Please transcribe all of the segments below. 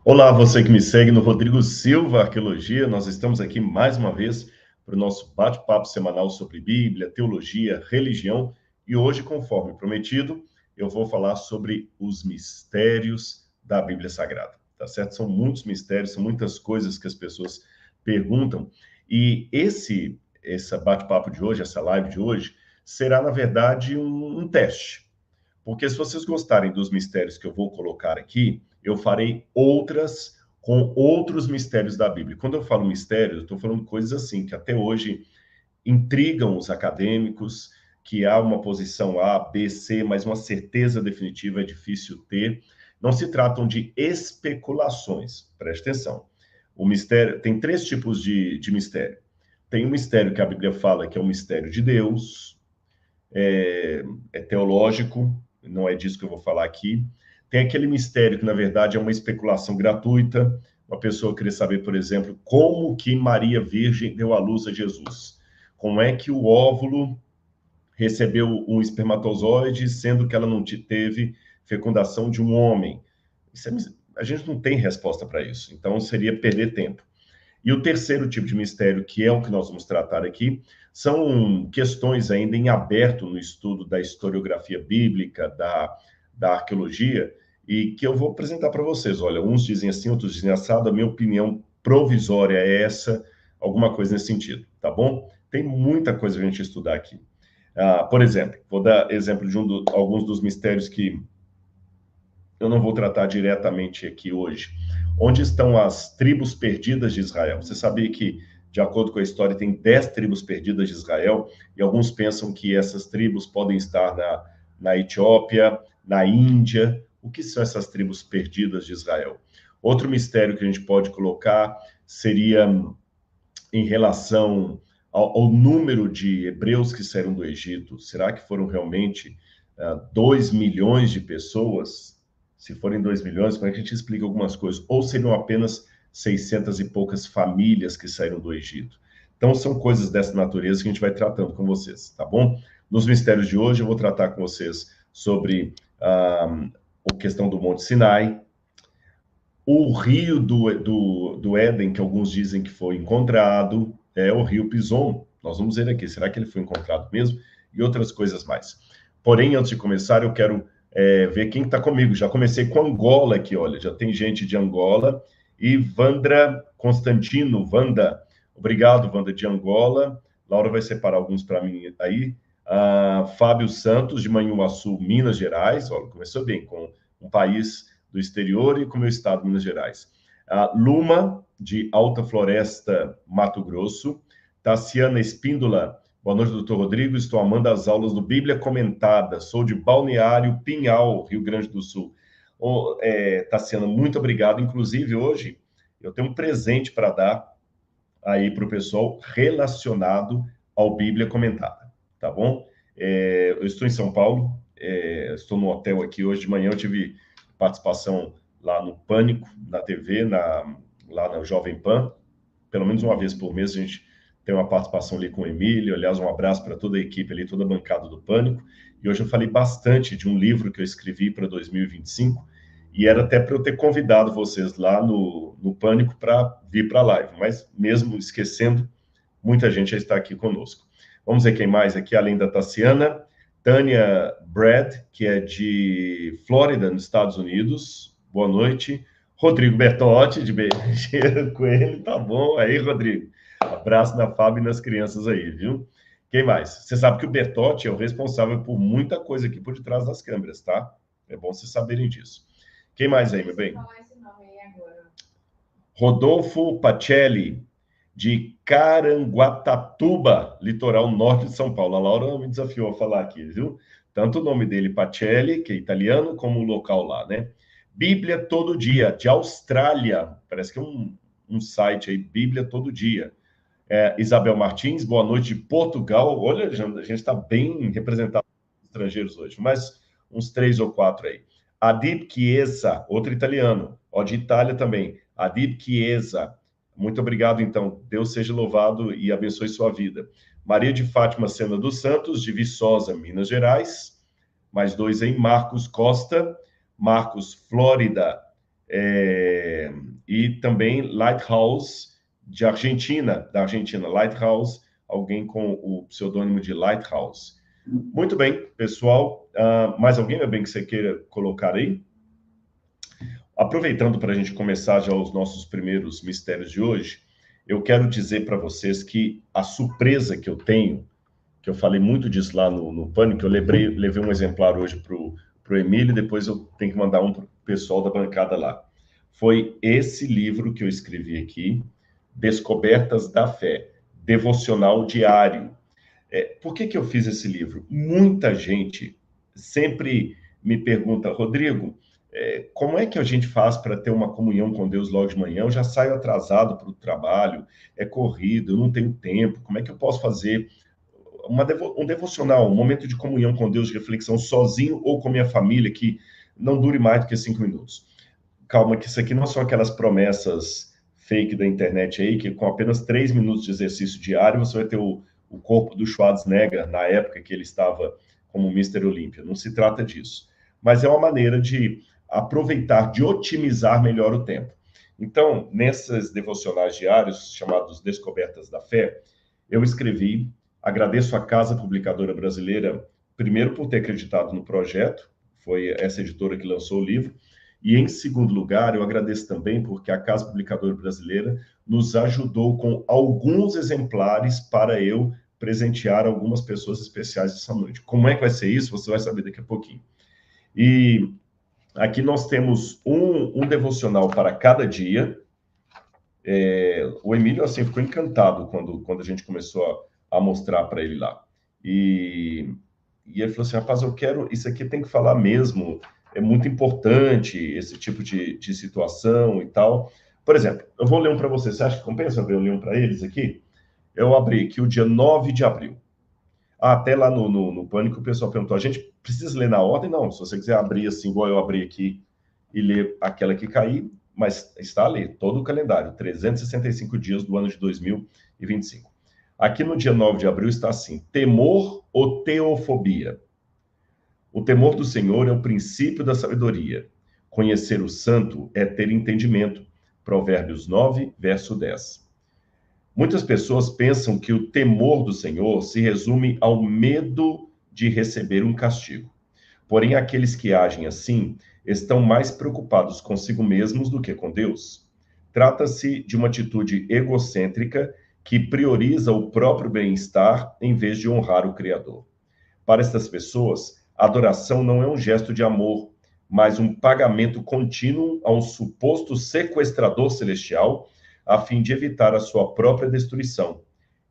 Olá, você que me segue no Rodrigo Silva Arqueologia. Nós estamos aqui mais uma vez para o nosso bate-papo semanal sobre Bíblia, teologia, religião. E hoje, conforme prometido, eu vou falar sobre os mistérios da Bíblia Sagrada, tá certo? São muitos mistérios, são muitas coisas que as pessoas perguntam. E esse bate-papo de hoje, essa live de hoje, será, na verdade, um teste. Porque se vocês gostarem dos mistérios que eu vou colocar aqui, eu farei outras com outros mistérios da Bíblia. Quando eu falo mistérios, eu estou falando coisas assim que até hoje intrigam os acadêmicos, que há uma posição A, B, C, mas uma certeza definitiva é difícil ter. Não se tratam de especulações, preste atenção. O mistério tem três tipos de mistério. Tem um mistério que a Bíblia fala que é o mistério de Deus, é teológico, não é disso que eu vou falar aqui. Tem aquele mistério que, na verdade, é uma especulação gratuita. Uma pessoa querer saber, por exemplo, como que Maria Virgem deu à luz a Jesus. Como é que o óvulo recebeu um espermatozoide, sendo que ela não teve fecundação de um homem? A gente não tem resposta para isso, então seria perder tempo. E o terceiro tipo de mistério, que é o que nós vamos tratar aqui, são questões ainda em aberto no estudo da historiografia bíblica, da arqueologia, e que eu vou apresentar para vocês. Olha, uns dizem assim, outros dizem assado, a minha opinião provisória é essa, alguma coisa nesse sentido, tá bom? Tem muita coisa a gente estudar aqui. Por exemplo, vou dar exemplo de alguns dos mistérios que eu não vou tratar diretamente aqui hoje. Onde estão as tribos perdidas de Israel? Você sabia que, de acordo com a história, tem 10 tribos perdidas de Israel, e alguns pensam que essas tribos podem estar na Etiópia, na Índia. O que são essas tribos perdidas de Israel? Outro mistério que a gente pode colocar seria em relação ao número de hebreus que saíram do Egito. Será que foram realmente 2 milhões de pessoas? Se forem 2 milhões, como é que a gente explica algumas coisas? Ou seriam apenas 600 e poucas famílias que saíram do Egito? Então, são coisas dessa natureza que a gente vai tratando com vocês, tá bom? Nos mistérios de hoje, eu vou tratar com vocês sobre a questão do Monte Sinai, o rio do Éden, que alguns dizem que foi encontrado, é o rio Pison. Nós vamos ver aqui, será que ele foi encontrado mesmo? E outras coisas mais. Porém, antes de começar, eu quero ver quem está comigo. Já comecei com Angola aqui, olha, já tem gente de Angola. E Vandra Constantino, Wanda, obrigado, Wanda, de Angola. Laura vai separar alguns para mim aí. Fábio Santos, de Manhuaçu, Minas Gerais. Olha, começou bem, com um país do exterior e com o meu estado, Minas Gerais. Luma, de Alta Floresta, Mato Grosso. Tassiana Espíndola, boa noite, doutor Rodrigo. Estou amando as aulas do Bíblia Comentada. Sou de Balneário Pinhal, Rio Grande do Sul. Tassiana, muito obrigado. Inclusive, hoje, eu tenho um presente para dar aí para o pessoal relacionado ao Bíblia Comentada, tá bom? Eu estou em São Paulo, estou no hotel aqui hoje de manhã, eu tive participação lá no Pânico, na TV, lá na Jovem Pan, pelo menos uma vez por mês a gente tem uma participação ali com o Emílio, aliás, um abraço para toda a equipe ali, toda a bancada do Pânico, e hoje eu falei bastante de um livro que eu escrevi para 2025, e era até para eu ter convidado vocês lá no Pânico para vir para a live, mas mesmo esquecendo, muita gente já está aqui conosco. Vamos ver quem mais aqui, além da Tassiana. Tânia Brad, que é de Flórida, nos Estados Unidos. Boa noite. Rodrigo Bertotti, de Bejeira Coelho. Tá bom. Aí, Rodrigo. Abraço na Fábio e nas crianças aí, viu? Quem mais? Você sabe que o Bertotti é o responsável por muita coisa aqui por detrás das câmeras, tá? É bom vocês saberem disso. Quem mais aí, meu bem? Rodolfo Pacelli, de Caranguatatuba, litoral norte de São Paulo. A Laura me desafiou a falar aqui, viu? Tanto o nome dele, Pacelli, que é italiano, como o local lá, né? Bíblia Todo Dia, de Austrália. Parece que é um site aí, Bíblia Todo Dia. Isabel Martins, boa noite de Portugal. Olha, a gente está bem representado estrangeiros hoje, mas uns 3 ou 4 aí. Adib Chiesa, outro italiano, ó, de Itália também. Adib Chiesa, muito obrigado, então. Deus seja louvado e abençoe sua vida. Maria de Fátima Sena dos Santos, de Viçosa, Minas Gerais. Mais 2 aí. Marcos Costa, Marcos Flórida, e também Lighthouse, da Argentina, Lighthouse, alguém com o pseudônimo de Lighthouse. Muito bem, pessoal. Mais alguém, meu bem, que você queira colocar aí? Aproveitando para a gente começar já os nossos primeiros mistérios de hoje, eu quero dizer para vocês que a surpresa que eu tenho, que eu falei muito disso lá no Pânico, eu levei um exemplar hoje para o Emílio, depois eu tenho que mandar um para o pessoal da bancada lá. Foi esse livro que eu escrevi aqui, Descobertas da Fé, devocional diário. Por que eu fiz esse livro? Muita gente sempre me pergunta, Rodrigo, como é que a gente faz para ter uma comunhão com Deus logo de manhã? Eu já saio atrasado para o trabalho, é corrido, eu não tenho tempo. Como é que eu posso fazer um devocional, um momento de comunhão com Deus, de reflexão, sozinho ou com minha família, que não dure mais do que 5 minutos? Calma, que isso aqui não são aquelas promessas fake da internet aí, que com apenas 3 minutos de exercício diário, você vai ter o corpo do Schwarzenegger, na época que ele estava como Mr. Olímpia. Não se trata disso. Mas é uma maneira de aproveitar, de otimizar melhor o tempo. Então, nesses devocionais diários, chamados Descobertas da Fé, eu escrevi, agradeço à Casa Publicadora Brasileira, primeiro por ter acreditado no projeto, foi essa editora que lançou o livro, e em segundo lugar, eu agradeço também porque a Casa Publicadora Brasileira nos ajudou com alguns exemplares para eu presentear algumas pessoas especiais essa noite. Como é que vai ser isso? Você vai saber daqui a pouquinho. E aqui nós temos um devocional para cada dia. O Emílio, assim, ficou encantado quando a gente começou a mostrar para ele lá. E ele falou assim, rapaz, isso aqui tem que falar mesmo, é muito importante esse tipo de situação e tal. Por exemplo, eu vou ler um para você. Você acha que compensa eu ler um para eles aqui? Eu abri aqui o dia 9 de abril. Até lá no Pânico o pessoal perguntou, a gente precisa ler na ordem? Não, se você quiser abrir assim, igual eu abri aqui e ler aquela que cair, mas está ali, todo o calendário, 365 dias do ano de 2025. Aqui no dia 9 de abril está assim, temor ou teofobia? O temor do Senhor é o princípio da sabedoria. Conhecer o santo é ter entendimento. Provérbios 9, verso 10. Muitas pessoas pensam que o temor do Senhor se resume ao medo de receber um castigo. Porém, aqueles que agem assim estão mais preocupados consigo mesmos do que com Deus. Trata-se de uma atitude egocêntrica que prioriza o próprio bem-estar em vez de honrar o Criador. Para estas pessoas, a adoração não é um gesto de amor, mas um pagamento contínuo a um suposto sequestrador celestial, a fim de evitar a sua própria destruição.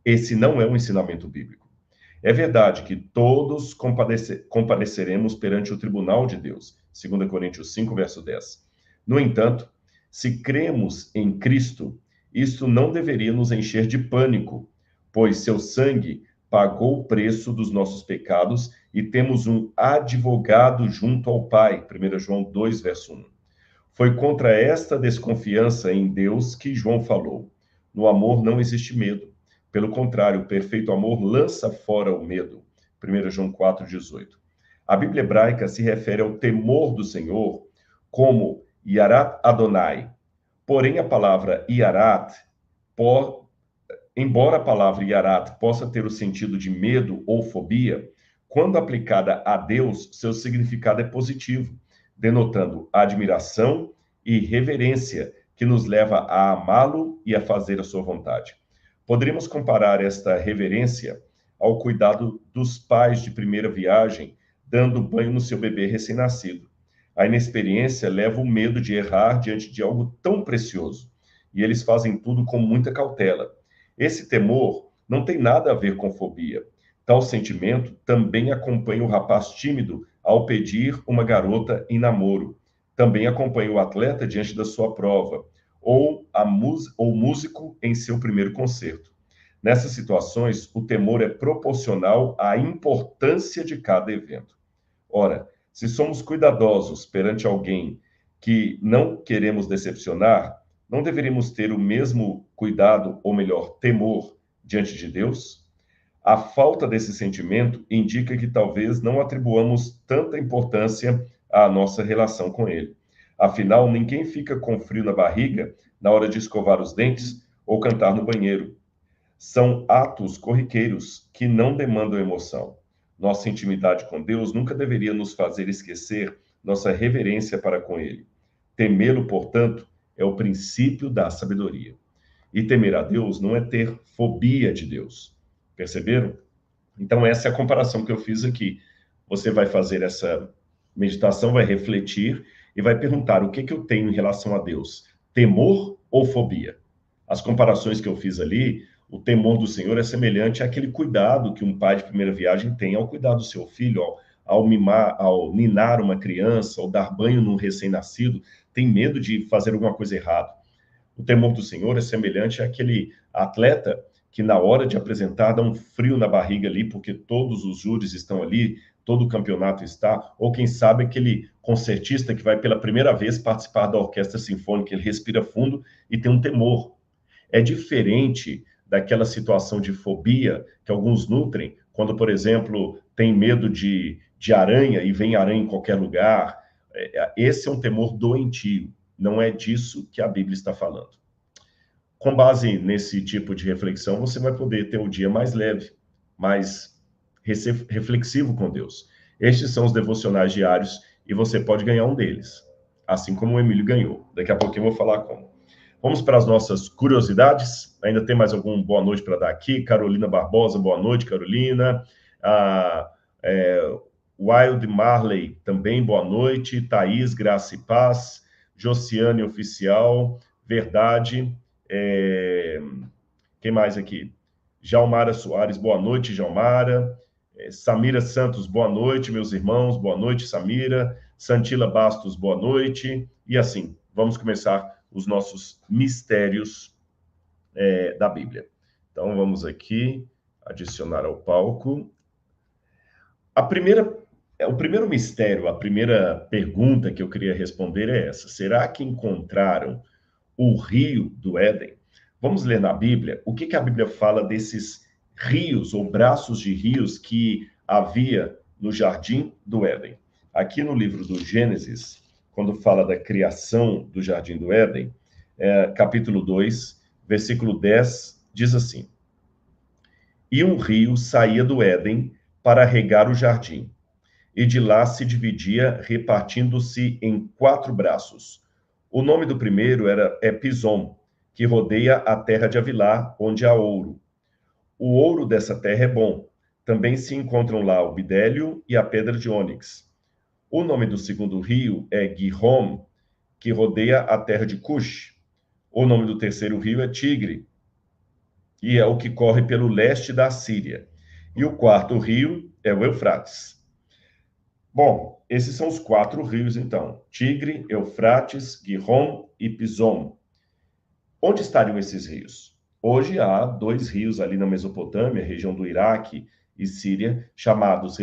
Esse não é um ensinamento bíblico. É verdade que todos compareceremos perante o tribunal de Deus, 2 Coríntios 5, verso 10. No entanto, se cremos em Cristo, isto não deveria nos encher de pânico, pois seu sangue pagou o preço dos nossos pecados e temos um advogado junto ao Pai, 1 João 2, verso 1. Foi contra esta desconfiança em Deus que João falou. No amor não existe medo. Pelo contrário, o perfeito amor lança fora o medo. 1 João 4,18. A Bíblia hebraica se refere ao temor do Senhor como Yarat Adonai. Porém, a palavra Yarat, embora a palavra Yarat possa ter o sentido de medo ou fobia, quando aplicada a Deus, seu significado é positivo, denotando admiração e reverência que nos leva a amá-lo e a fazer a sua vontade. Poderíamos comparar esta reverência ao cuidado dos pais de primeira viagem, dando banho no seu bebê recém-nascido. A inexperiência leva o medo de errar diante de algo tão precioso, e eles fazem tudo com muita cautela. Esse temor não tem nada a ver com fobia. Tal sentimento também acompanha o rapaz tímido ao pedir uma garota em namoro. Também acompanha o atleta diante da sua prova, ou o músico em seu primeiro concerto. Nessas situações, o temor é proporcional à importância de cada evento. Ora, se somos cuidadosos perante alguém que não queremos decepcionar, não deveríamos ter o mesmo cuidado, ou melhor, temor, diante de Deus? A falta desse sentimento indica que talvez não atribuamos tanta importância à nossa relação com Ele. Afinal, ninguém fica com frio na barriga na hora de escovar os dentes ou cantar no banheiro. São atos corriqueiros que não demandam emoção. Nossa intimidade com Deus nunca deveria nos fazer esquecer nossa reverência para com Ele. Temê-lo, portanto, é o princípio da sabedoria. E temer a Deus não é ter fobia de Deus. Perceberam? Então, essa é a comparação que eu fiz aqui. Você vai fazer essa meditação, vai refletir e vai perguntar o que que eu tenho em relação a Deus: temor ou fobia? As comparações que eu fiz ali, o temor do Senhor é semelhante àquele cuidado que um pai de primeira viagem tem ao cuidar do seu filho, ao mimar, ao ninar uma criança, ao dar banho num recém-nascido, tem medo de fazer alguma coisa errada. O temor do Senhor é semelhante àquele atleta que na hora de apresentar dá um frio na barriga ali, porque todos os júris estão ali, todo o campeonato está, ou quem sabe aquele concertista que vai pela primeira vez participar da orquestra sinfônica, ele respira fundo e tem um temor. É diferente daquela situação de fobia que alguns nutrem, quando, por exemplo, tem medo de aranha e vem aranha em qualquer lugar. Esse é um temor doentio, não é disso que a Bíblia está falando. Com base nesse tipo de reflexão, você vai poder ter um dia mais leve, mais reflexivo com Deus. Estes são os devocionais diários e você pode ganhar um deles, assim como o Emílio ganhou. Daqui a pouquinho eu vou falar como. Vamos para as nossas curiosidades. Ainda tem mais algum boa noite para dar aqui? Carolina Barbosa, boa noite, Carolina. Wild Marley, também boa noite. Thaís, Graça e Paz. Josiane Oficial, Verdade. Quem mais aqui? Jalmara Soares, boa noite, Jalmara. Samira Santos, boa noite, meus irmãos, boa noite, Samira. Santila Bastos, boa noite. E assim, vamos começar os nossos mistérios da Bíblia. Então, vamos aqui adicionar ao palco. O primeiro mistério, a primeira pergunta que eu queria responder é essa: será que encontraram o rio do Éden? Vamos ler na Bíblia o que a Bíblia fala desses rios ou braços de rios que havia no jardim do Éden. Aqui no livro do Gênesis, quando fala da criação do jardim do Éden, capítulo 2, versículo 10, diz assim: E um rio saía do Éden para regar o jardim, e de lá se dividia, repartindo-se em 4 braços. O nome do primeiro é Pison, que rodeia a terra de Avilá, onde há ouro. O ouro dessa terra é bom. Também se encontram lá o bidélio e a pedra de ônix. O nome do segundo rio é Gihom, que rodeia a terra de Cush. O nome do terceiro rio é Tigre, e é o que corre pelo leste da Síria. E o quarto rio é o Eufrates. Bom, esses são os 4 rios, então: Tigre, Eufrates, Gihom e Pison. Onde estariam esses rios? Hoje há 2 rios ali na Mesopotâmia, região do Iraque e Síria, chamados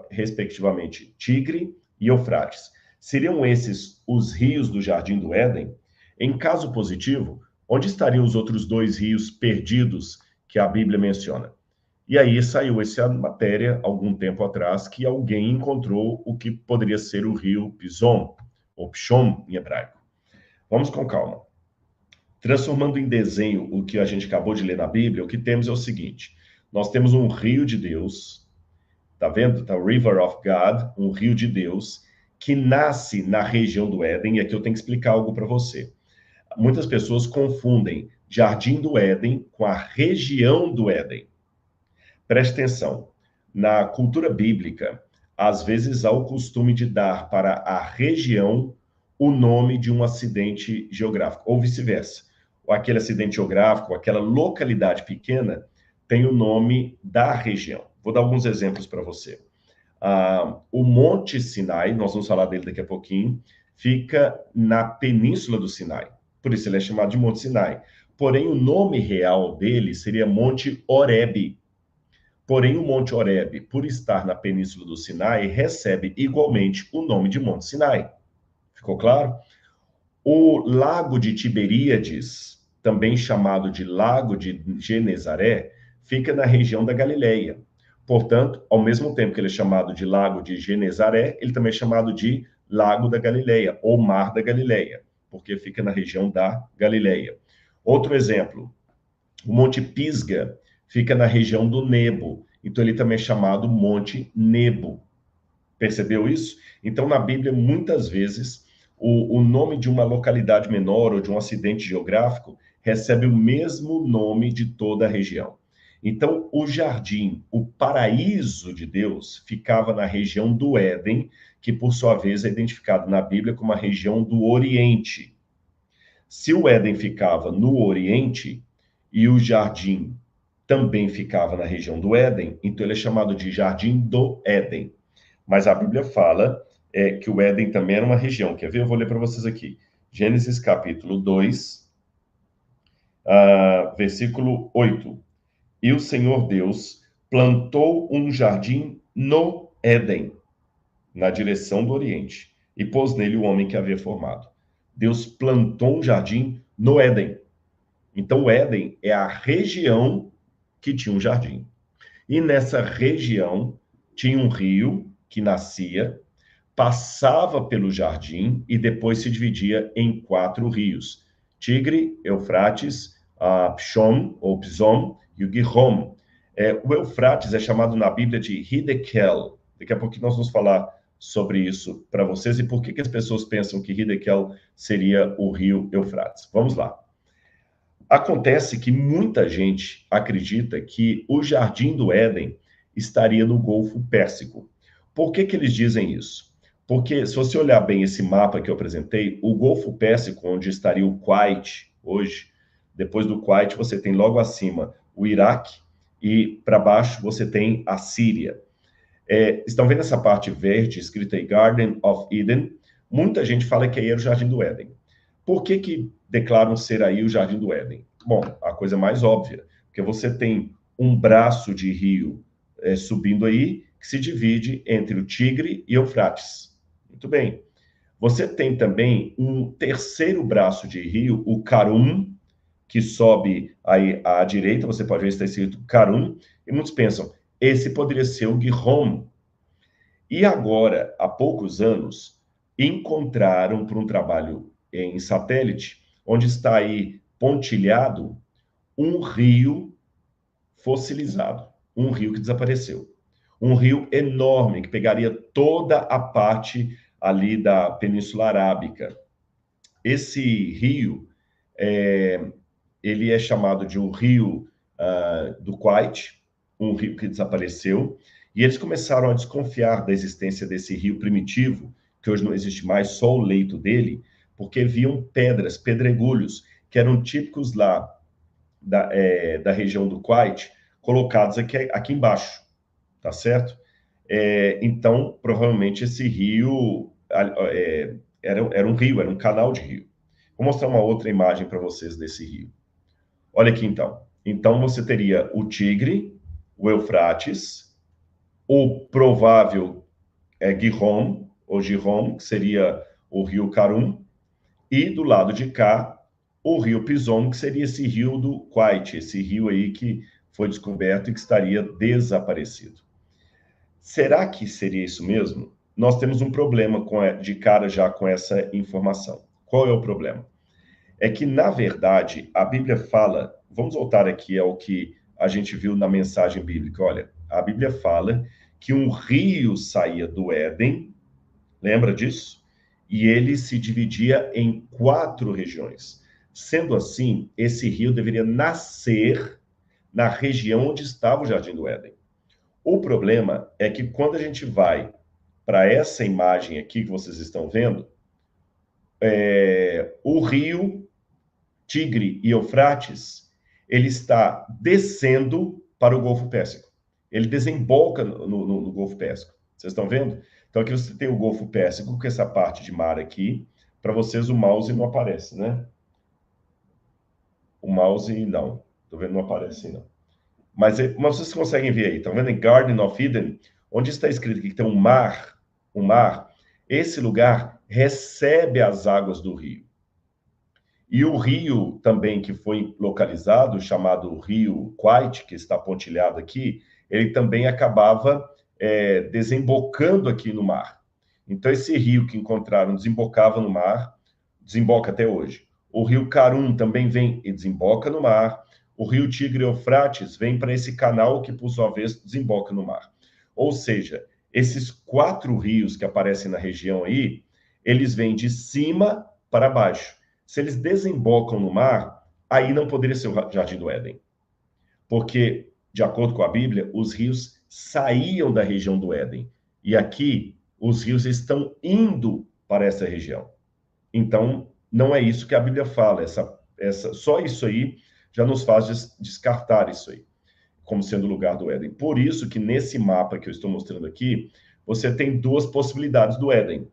respectivamente Tigre e Eufrates. Seriam esses os rios do Jardim do Éden? Em caso positivo, onde estariam os outros 2 rios perdidos que a Bíblia menciona? E aí saiu essa matéria, algum tempo atrás, que alguém encontrou o que poderia ser o rio Pison, ou Pishon em hebraico. Vamos com calma. Transformando em desenho o que a gente acabou de ler na Bíblia, o que temos é o seguinte: nós temos um rio de Deus, tá vendo? Tá o River of God, um rio de Deus, que nasce na região do Éden, e aqui eu tenho que explicar algo para você. Muitas pessoas confundem Jardim do Éden com a região do Éden. Preste atenção, na cultura bíblica, às vezes há o costume de dar para a região o nome de um acidente geográfico, ou vice-versa. Aquele acidente geográfico, aquela localidade pequena, tem o nome da região. Vou dar alguns exemplos para você. O Monte Sinai, nós vamos falar dele daqui a pouquinho, fica na Península do Sinai. Por isso ele é chamado de Monte Sinai. Porém, o nome real dele seria Monte Horebe. Porém, o Monte Horebe, por estar na Península do Sinai, recebe igualmente o nome de Monte Sinai. Ficou claro? O Lago de Tiberíades, também chamado de Lago de Genezaré, fica na região da Galileia. Portanto, ao mesmo tempo que ele é chamado de Lago de Genezaré, ele também é chamado de Lago da Galileia, ou Mar da Galileia, porque fica na região da Galileia. Outro exemplo, o Monte Pisga fica na região do Nebo, então ele também é chamado Monte Nebo. Percebeu isso? Então, na Bíblia, muitas vezes, o nome de uma localidade menor ou de um acidente geográfico recebe o mesmo nome de toda a região. Então, o jardim, o paraíso de Deus, ficava na região do Éden, que, por sua vez, é identificado na Bíblia como a região do Oriente. Se o Éden ficava no Oriente e o jardim também ficava na região do Éden, então ele é chamado de Jardim do Éden. Mas a Bíblia fala que o Éden também era uma região. Quer ver? Eu vou ler para vocês aqui. Gênesis capítulo 2, versículo 8. E o Senhor Deus plantou um jardim no Éden, na direção do Oriente, e pôs nele o homem que havia formado. Deus plantou um jardim no Éden. Então, o Éden é a região que tinha um jardim. E nessa região tinha um rio que nascia, passava pelo jardim e depois se dividia em 4 rios: Tigre, Eufrates, Pishon, ou Pison, e o Gihom. O Eufrates é chamado na Bíblia de Hidekel. Daqui a pouco nós vamos falar sobre isso para vocês e por que as pessoas pensam que Hidekel seria o rio Eufrates. Vamos lá. Acontece que muita gente acredita que o Jardim do Éden estaria no Golfo Pérsico. Por que eles dizem isso? Porque, se você olhar bem esse mapa que eu apresentei, o Golfo Pérsico, onde estaria o Kuwait hoje, depois do Kuwait você tem logo acima o Iraque e para baixo você tem a Síria. Estão vendo essa parte verde escrita aí, Garden of Eden? Muita gente fala que aí era o Jardim do Éden. Por que declaram ser aí o Jardim do Éden? Bom, a coisa mais óbvia, porque você tem um braço de rio subindo aí, que se divide entre o Tigre e Eufrates. Muito bem. Você tem também um terceiro braço de rio, o Karum, que sobe aí à direita, você pode ver que está escrito Karum, e muitos pensam, esse poderia ser o Gihom. E agora, há poucos anos, encontraram, por um trabalho em satélite, onde está aí pontilhado um rio fossilizado, um rio que desapareceu. Um rio enorme, que pegaria toda a parte ali da Península Arábica. Esse rio, ele é chamado de um rio do Kuwait, um rio que desapareceu, e eles começaram a desconfiar da existência desse rio primitivo, que hoje não existe mais, só o leito dele, porque viam pedras, pedregulhos, que eram típicos lá da região do Kuwait, colocados aqui embaixo, tá certo? Então, provavelmente esse rio era um rio, era um canal de rio. Vou mostrar uma outra imagem para vocês desse rio. Olha aqui, então. Então, você teria o Tigre, o Eufrates, o provável Gihom, ou Gihom, que seria o rio Karum, e do lado de cá, o rio Pison, que seria esse rio do Kuwait, esse rio aí que foi descoberto e que estaria desaparecido. Será que seria isso mesmo? Nós temos um problema de cara já com essa informação. Qual é o problema? É que, na verdade, a Bíblia fala, vamos voltar aqui ao que a gente viu na mensagem bíblica. Olha, a Bíblia fala que um rio saía do Éden, lembra disso? E ele se dividia em 4 regiões. Sendo assim, esse rio deveria nascer na região onde estava o Jardim do Éden. O problema é que quando a gente vai para essa imagem aqui que vocês estão vendo, o rio Tigre e Eufrates, ele está descendo para o Golfo Pérsico. Ele desemboca no Golfo Pérsico. Vocês estão vendo? Então aqui você tem o Golfo Pérsico, com essa parte de mar aqui. Para vocês o mouse não aparece, né? O mouse não. Estou vendo, não aparece não. Mas vocês conseguem ver aí, estão vendo em Garden of Eden, onde está escrito que tem um mar, esse lugar recebe as águas do rio. E o rio também que foi localizado, chamado Rio Kuwait, que está pontilhado aqui, ele também acabava desembocando aqui no mar. Então, esse rio que encontraram desembocava no mar, desemboca até hoje. O rio Carum também vem e desemboca no mar. O rio Tigre e Eufrates vem para esse canal que, por sua vez, desemboca no mar. Ou seja, esses 4 rios que aparecem na região aí, eles vêm de cima para baixo. Se eles desembocam no mar, aí não poderia ser o Jardim do Éden. Porque, de acordo com a Bíblia, os rios saíam da região do Éden. E aqui, os rios estão indo para essa região. Então, não é isso que a Bíblia fala. Só isso aí já nos faz descartar isso aí, como sendo o lugar do Éden. Por isso que nesse mapa que eu estou mostrando aqui, você tem 2 possibilidades do Éden.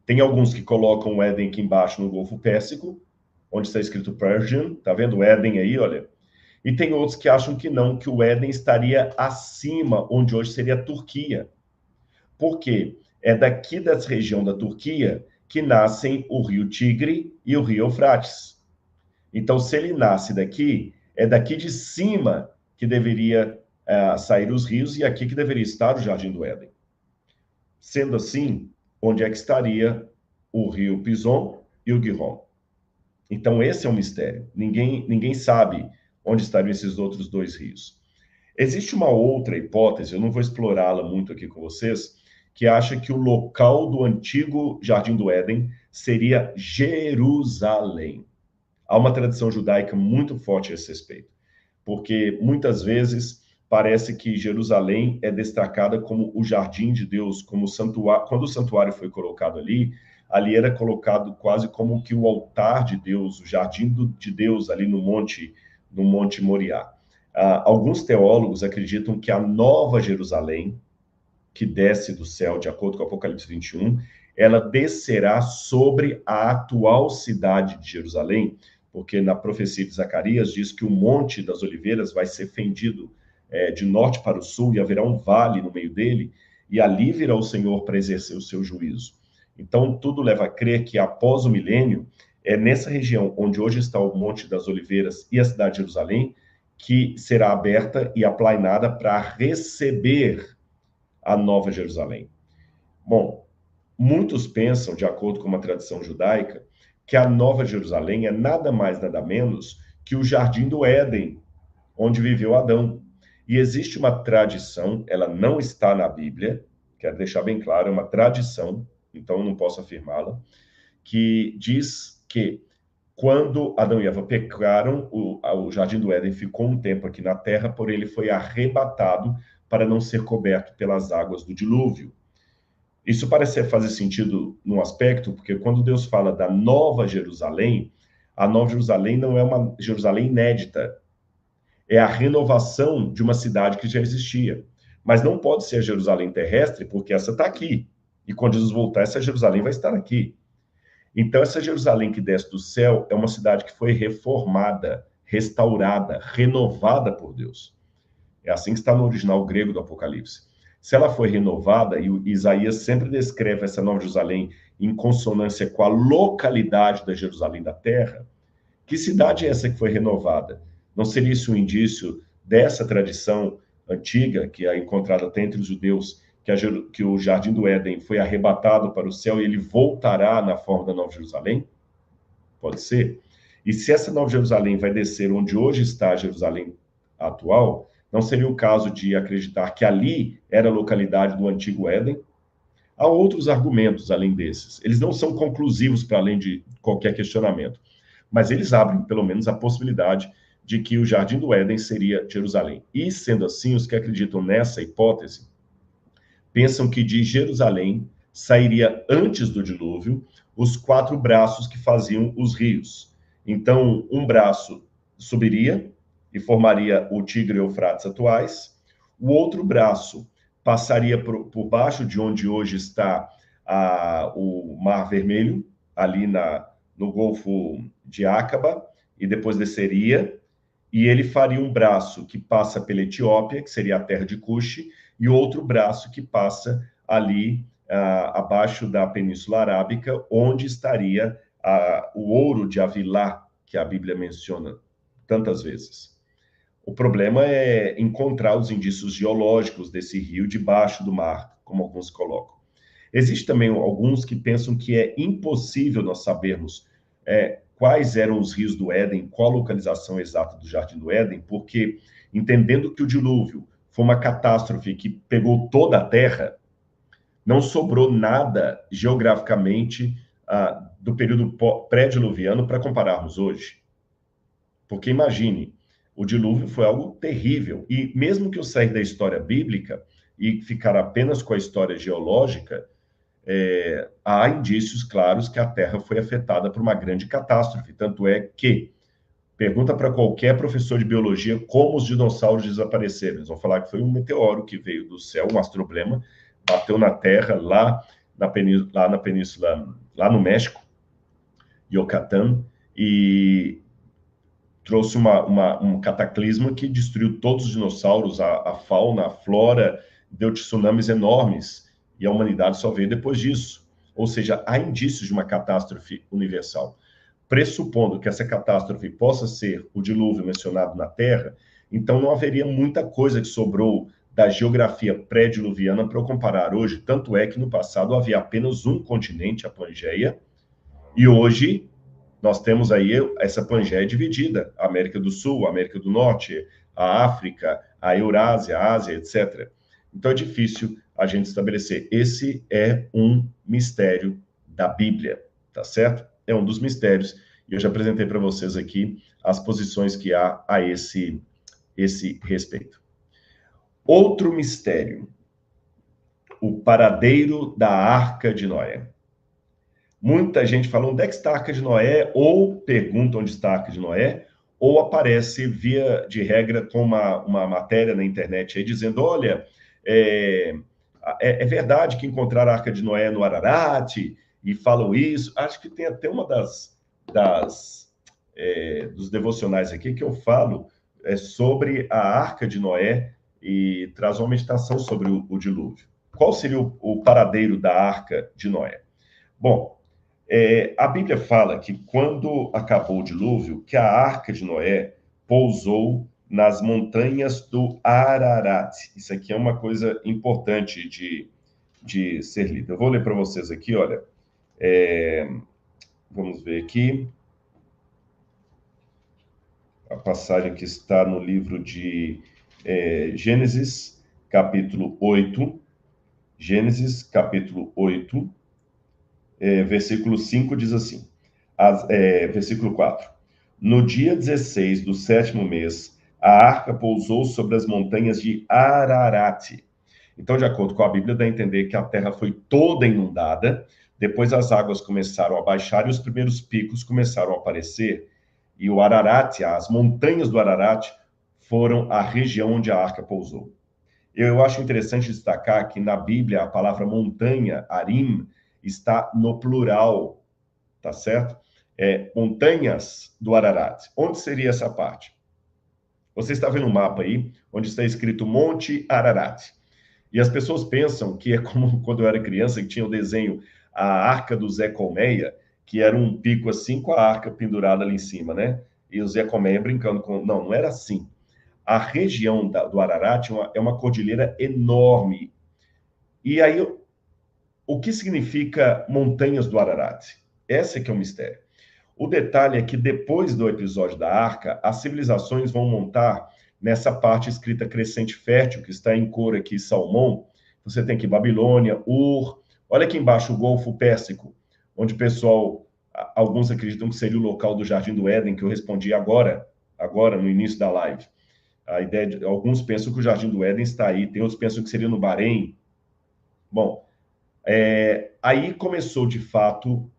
Tem alguns que colocam o Éden aqui embaixo no Golfo Pérsico, onde está escrito Persian, tá vendo o Éden aí, olha? E tem outros que acham que não, que o Éden estaria acima, onde hoje seria a Turquia. Por quê? É daqui dessa região da Turquia que nascem o rio Tigre e o rio Eufrates. Então, se ele nasce daqui, é daqui de cima que deveria sair os rios e aqui que deveria estar o Jardim do Éden. Sendo assim, onde é que estaria o rio Pison e o Gihon? Então, esse é um mistério. Ninguém sabe onde estariam esses outros 2 rios. Existe uma outra hipótese, eu não vou explorá-la muito aqui com vocês, que acha que o local do antigo Jardim do Éden seria Jerusalém. Há uma tradição judaica muito forte a esse respeito, porque muitas vezes parece que Jerusalém é destacada como o jardim de Deus, como santuário. Quando o santuário foi colocado ali era colocado quase como que o altar de Deus, o jardim de Deus ali no Monte Moriá. Alguns teólogos acreditam que a Nova Jerusalém, que desce do céu, de acordo com Apocalipse 21, ela descerá sobre a atual cidade de Jerusalém, porque na profecia de Zacarias diz que o Monte das Oliveiras vai ser fendido de norte para o sul e haverá um vale no meio dele, e ali virá o Senhor para exercer o seu juízo. Então, tudo leva a crer que após o milênio, é nessa região onde hoje está o Monte das Oliveiras e a cidade de Jerusalém, que será aberta e aplainada para receber a Nova Jerusalém. Bom, muitos pensam, de acordo com uma tradição judaica, que a Nova Jerusalém é nada mais, nada menos que o Jardim do Éden, onde viveu Adão. E existe uma tradição, ela não está na Bíblia, quero deixar bem claro, é uma tradição, então não posso afirmá-la, que diz que quando Adão e Eva pecaram, o Jardim do Éden ficou um tempo aqui na terra, porém ele foi arrebatado para não ser coberto pelas águas do dilúvio. Isso parece fazer sentido num aspecto, porque quando Deus fala da Nova Jerusalém, a Nova Jerusalém não é uma Jerusalém inédita, é a renovação de uma cidade que já existia. Mas não pode ser a Jerusalém terrestre, porque essa está aqui. E quando Jesus voltar, essa Jerusalém vai estar aqui. Então, essa Jerusalém que desce do céu é uma cidade que foi reformada, restaurada, renovada por Deus. É assim que está no original grego do Apocalipse. Se ela foi renovada, e Isaías sempre descreve essa Nova Jerusalém em consonância com a localidade da Jerusalém da Terra, que cidade é essa que foi renovada? Não seria isso um indício dessa tradição antiga, que é encontrada até entre os judeus, que o Jardim do Éden foi arrebatado para o céu e ele voltará na forma da Nova Jerusalém? Pode ser. E se essa Nova Jerusalém vai descer onde hoje está a Jerusalém atual, não seria o caso de acreditar que ali era a localidade do antigo Éden? Há outros argumentos além desses. Eles não são conclusivos para além de qualquer questionamento, mas eles abrem pelo menos a possibilidade de que o Jardim do Éden seria Jerusalém. E sendo assim, os que acreditam nessa hipótese pensam que de Jerusalém sairia antes do dilúvio os 4 braços que faziam os rios. Então, um braço subiria e formaria o Tigre e Eufrates atuais, o outro braço passaria por baixo de onde hoje está o Mar Vermelho, ali no Golfo de Acaba, e depois desceria, e ele faria um braço que passa pela Etiópia, que seria a terra de Cuxi, e outro braço que passa ali abaixo da Península Arábica, onde estaria o ouro de Avilá, que a Bíblia menciona tantas vezes. O problema é encontrar os indícios geológicos desse rio debaixo do mar, como alguns colocam. Existem também alguns que pensam que é impossível nós sabermos quais eram os rios do Éden, qual a localização exata do Jardim do Éden, porque entendendo que o dilúvio foi uma catástrofe que pegou toda a Terra, não sobrou nada geograficamente do período pré-diluviano para compararmos hoje. Porque imagine, o dilúvio foi algo terrível. E mesmo que eu sair da história bíblica e ficar apenas com a história geológica, há indícios claros que a Terra foi afetada por uma grande catástrofe. Tanto é que, pergunta para qualquer professor de biologia como os dinossauros desapareceram. Eles vão falar que foi um meteoro que veio do céu, um astroblema, bateu na Terra, lá na península, lá no México, Yucatán, e trouxe um cataclisma que destruiu todos os dinossauros, a fauna, a flora, deu tsunamis enormes, e a humanidade só veio depois disso. Ou seja, há indícios de uma catástrofe universal. Pressupondo que essa catástrofe possa ser o dilúvio mencionado na Terra, então não haveria muita coisa que sobrou da geografia pré-diluviana para eu comparar hoje. Tanto é que no passado havia apenas um continente, a Pangeia, e hoje nós temos aí essa Pangeia dividida, a América do Sul, a América do Norte, a África, a Eurásia, a Ásia, etc. Então é difícil a gente estabelecer. Esse é um mistério da Bíblia, tá certo? É um dos mistérios, e eu já apresentei para vocês aqui as posições que há a esse respeito. Outro mistério, o paradeiro da Arca de Noé. Muita gente fala, onde é que está a Arca de Noé? Ou pergunta onde está a Arca de Noé, ou aparece, via de regra, com uma matéria na internet aí, dizendo, olha, é verdade que encontraram a Arca de Noé no Ararat, e falam isso. Acho que tem até uma dos devocionais aqui que eu falo sobre a Arca de Noé e traz uma meditação sobre o dilúvio. Qual seria o paradeiro da Arca de Noé? Bom, a Bíblia fala que quando acabou o dilúvio, que a Arca de Noé pousou nas montanhas do Ararat. Isso aqui é uma coisa importante de ser lida. Eu vou ler para vocês aqui, olha. Vamos ver aqui. A passagem que está no livro de Gênesis, capítulo 8. Gênesis, capítulo 8, versículo 5 diz assim, versículo 4. No dia 16 do 7º mês, a arca pousou sobre as montanhas de Ararat. Então, de acordo com a Bíblia, dá a entender que a terra foi toda inundada, depois as águas começaram a baixar e os primeiros picos começaram a aparecer, e o Ararat, as montanhas do Ararat, foram a região onde a arca pousou. Eu acho interessante destacar que na Bíblia a palavra montanha, Arim, está no plural, tá certo? Montanhas do Ararat. Onde seria essa parte? Você está vendo um mapa aí, onde está escrito Monte Ararat. E as pessoas pensam que é como quando eu era criança, que tinha o desenho A Arca do Zé Colmeia, que era um pico assim com a arca pendurada ali em cima, né? E o Zé Colmeia brincando com... Não era assim. A região do Ararat é uma cordilheira enorme. E aí, o que significa montanhas do Ararat? Esse é que é o mistério. O detalhe é que depois do episódio da Arca, as civilizações vão montar nessa parte escrita crescente fértil, que está em cor aqui, Salmão. Você tem aqui Babilônia, Ur. Olha aqui embaixo o Golfo Pérsico, onde o pessoal, alguns acreditam que seria o local do Jardim do Éden, que eu respondi agora no início da live. A ideia de, alguns pensam que o Jardim do Éden está aí, tem outros que pensam que seria no Bahrein. Bom, aí começou de fato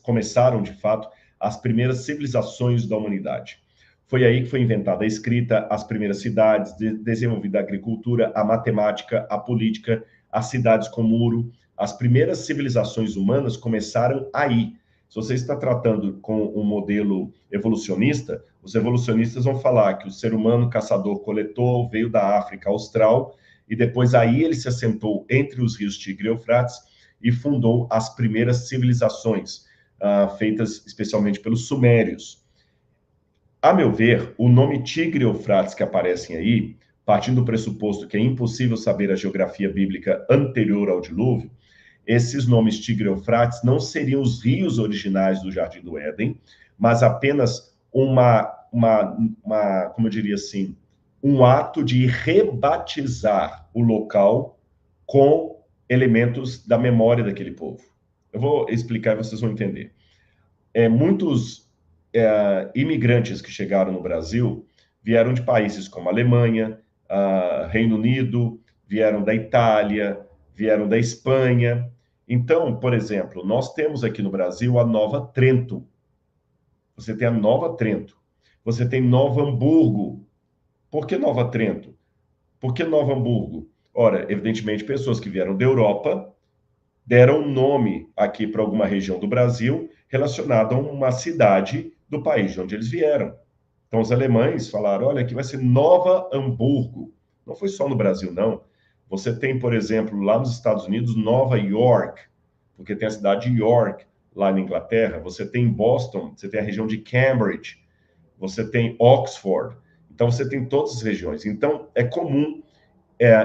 começaram de fato as primeiras civilizações da humanidade. Foi aí que foi inventada a escrita, as primeiras cidades, desenvolvida a agricultura, a matemática, a política, as cidades com muro. As primeiras civilizações humanas começaram aí. Se você está tratando com um modelo evolucionista, os evolucionistas vão falar que o ser humano caçador-coletor veio da África Austral e depois aí ele se assentou entre os rios Tigre e Eufrates e fundou as primeiras civilizações, feitas especialmente pelos sumérios. A meu ver, o nome Tigre e Eufrates que aparecem aí partindo do pressuposto que é impossível saber a geografia bíblica anterior ao dilúvio, esses nomes Tigre e Eufrates não seriam os rios originais do Jardim do Éden, mas apenas como eu diria assim, um ato de rebatizar o local com elementos da memória daquele povo. Eu vou explicar e vocês vão entender. Muitos imigrantes que chegaram no Brasil vieram de países como Alemanha, Reino Unido, vieram da Itália, vieram da Espanha. Então, por exemplo, nós temos aqui no Brasil a Nova Trento. Você tem a Nova Trento. Você tem Novo Hamburgo. Por que Nova Trento? Por que Novo Hamburgo? Ora, evidentemente, pessoas que vieram da Europa deram um nome aqui para alguma região do Brasil relacionada a uma cidade do país de onde eles vieram. Então, os alemães falaram, olha, aqui vai ser Nova Hamburgo. Não foi só no Brasil, não. Você tem, por exemplo, lá nos Estados Unidos, Nova York, porque tem a cidade de York, lá na Inglaterra. Você tem Boston, você tem a região de Cambridge, você tem Oxford. Então, você tem todas as regiões. Então, é comum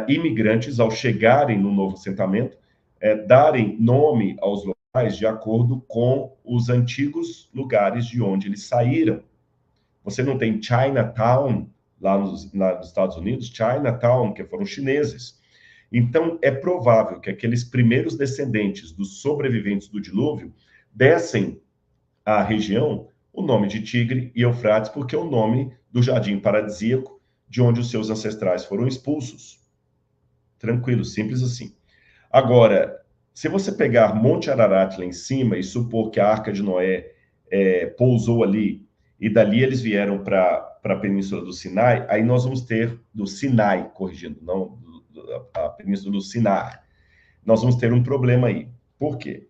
imigrantes, ao chegarem no novo assentamento, darem nome aos locais de acordo com os antigos lugares de onde eles saíram. Você não tem Chinatown lá nos Estados Unidos, Chinatown, que foram chineses. Então, é provável que aqueles primeiros descendentes dos sobreviventes do dilúvio dessem à região o nome de Tigre e Eufrates, porque é o nome do jardim paradisíaco de onde os seus ancestrais foram expulsos. Tranquilo, simples assim. Agora, se você pegar Monte Ararat lá em cima e supor que a Arca de Noé pousou ali, e dali eles vieram para a Península do Sinai, aí nós vamos ter, do Sinai, corrigindo, não a Península do Sinar, nós vamos ter um problema aí. Por quê?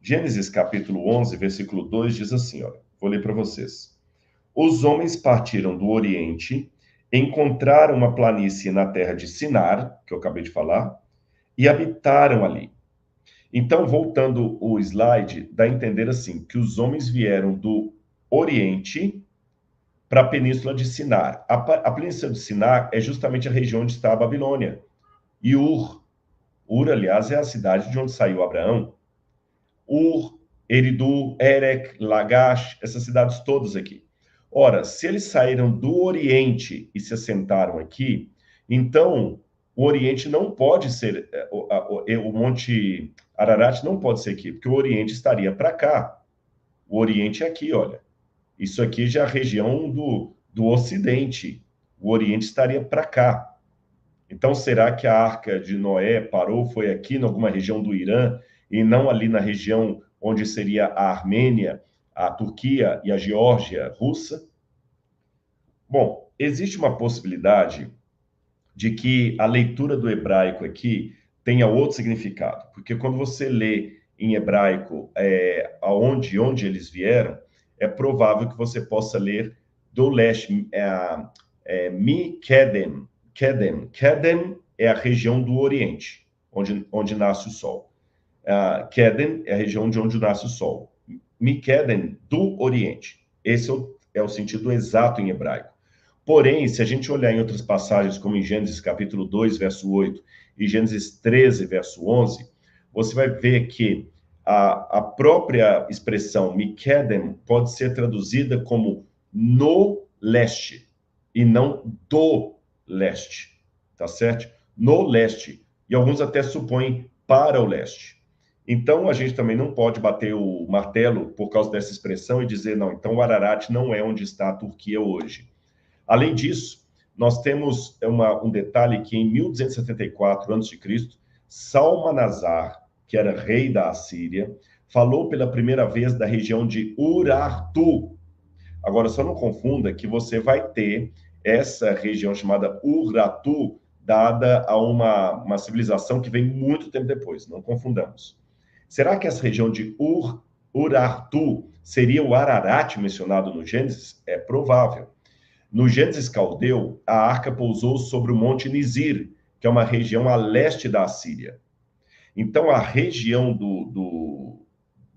Gênesis capítulo 11, versículo 2 diz assim, olha, vou ler para vocês. Os homens partiram do Oriente, encontraram uma planície na terra de Sinar, que eu acabei de falar, e habitaram ali. Então, voltando o slide, dá a entender assim, que os homens vieram do Oriente para a Península de Sinar. A Península de Sinar é justamente a região onde está a Babilônia. E Ur, aliás, é a cidade de onde saiu Abraão. Ur, Eridu, Erech, Lagash, essas cidades todas aqui. Ora, se eles saíram do Oriente e se assentaram aqui, então o Oriente não pode ser, o Monte Ararat não pode ser aqui, porque o Oriente estaria para cá. O Oriente é aqui, olha. Isso aqui já é a região do Ocidente. O Oriente estaria para cá. Então, será que a Arca de Noé parou, foi aqui, em alguma região do Irã, e não ali na região onde seria a Armênia, a Turquia e a Geórgia russa? Bom, existe uma possibilidade de que a leitura do hebraico aqui tenha outro significado, porque quando você lê em hebraico onde eles vieram, é provável que você possa ler do leste, Mi Kedem. Kedem é a região do Oriente, onde nasce o Sol. Kedem é a região de onde nasce o Sol. Mi Kedem, do Oriente. Esse é o sentido exato em hebraico. Porém, se a gente olhar em outras passagens, como em Gênesis capítulo 2, verso 8, e Gênesis 13, verso 11, você vai ver que a própria expressão Mikedem pode ser traduzida como no leste, e não do leste, tá certo? No leste. E alguns até supõem para o leste. Então, a gente também não pode bater o martelo por causa dessa expressão e dizer, não, então o Ararat não é onde está a Turquia hoje. Além disso, nós temos um detalhe que em 1274 a.C., Salmanasar, que era rei da Assíria, falou pela primeira vez da região de Urartu. Agora, só não confunda que você vai ter essa região chamada Urartu dada a uma civilização que vem muito tempo depois, não confundamos. Será que essa região de Urartu seria o Ararat mencionado no Gênesis? É provável. No Gênesis caldeu, a arca pousou sobre o Monte Nizir, que é uma região a leste da Assíria. Então, a região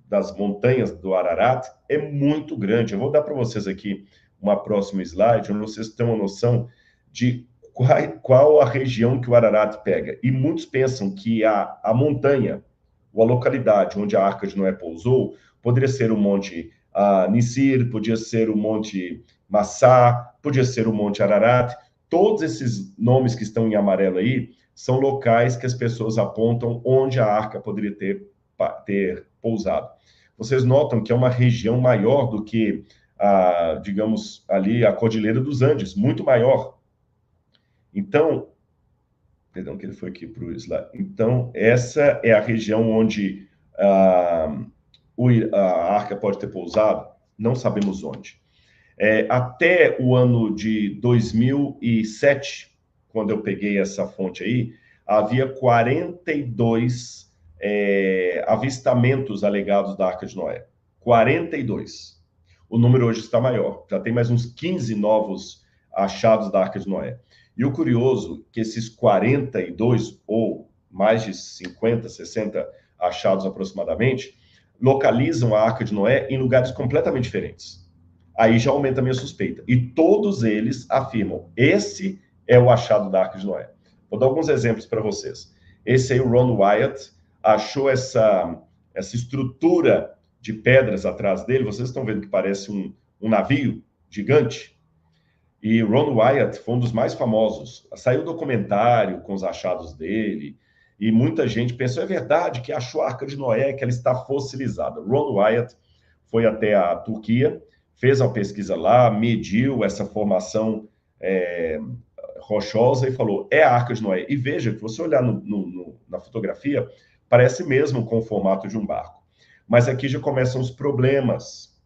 das montanhas do Ararat é muito grande. Eu vou dar para vocês aqui uma próxima slide, onde vocês têm uma noção de qual a região que o Ararat pega. E muitos pensam que a montanha, ou a localidade onde a Arca de Noé pousou, poderia ser o Monte Nisir, podia ser o Monte Massá, podia ser o Monte Ararat. Todos esses nomes que estão em amarelo aí são locais que as pessoas apontam onde a arca poderia ter pousado. Vocês notam que é uma região maior do que, digamos, ali a Cordilheira dos Andes, muito maior. Então, perdão que ele foi aqui para o slide. Então, essa é a região onde a arca pode ter pousado, não sabemos onde. Até o ano de 2007, quando eu peguei essa fonte aí, havia 42 avistamentos alegados da Arca de Noé. 42. O número hoje está maior. Já tem mais uns 15 novos achados da Arca de Noé. E o curioso é que esses 42, ou mais de 50, 60 achados aproximadamente, localizam a Arca de Noé em lugares completamente diferentes. Aí já aumenta a minha suspeita. E todos eles afirmam, esse é o achado da Arca de Noé. Vou dar alguns exemplos para vocês. Esse aí, o Ron Wyatt, achou essa estrutura de pedras atrás dele. Vocês estão vendo que parece um navio gigante? E Ron Wyatt foi um dos mais famosos. Saiu documentário com os achados dele, e muita gente pensou, é verdade que achou a Arca de Noé, que ela está fossilizada. Ron Wyatt foi até a Turquia, fez uma pesquisa lá, mediu essa formação rochosa e falou, é a Arca de Noé. E veja, que você olhar na fotografia, parece mesmo com o formato de um barco. Mas aqui já começam os problemas.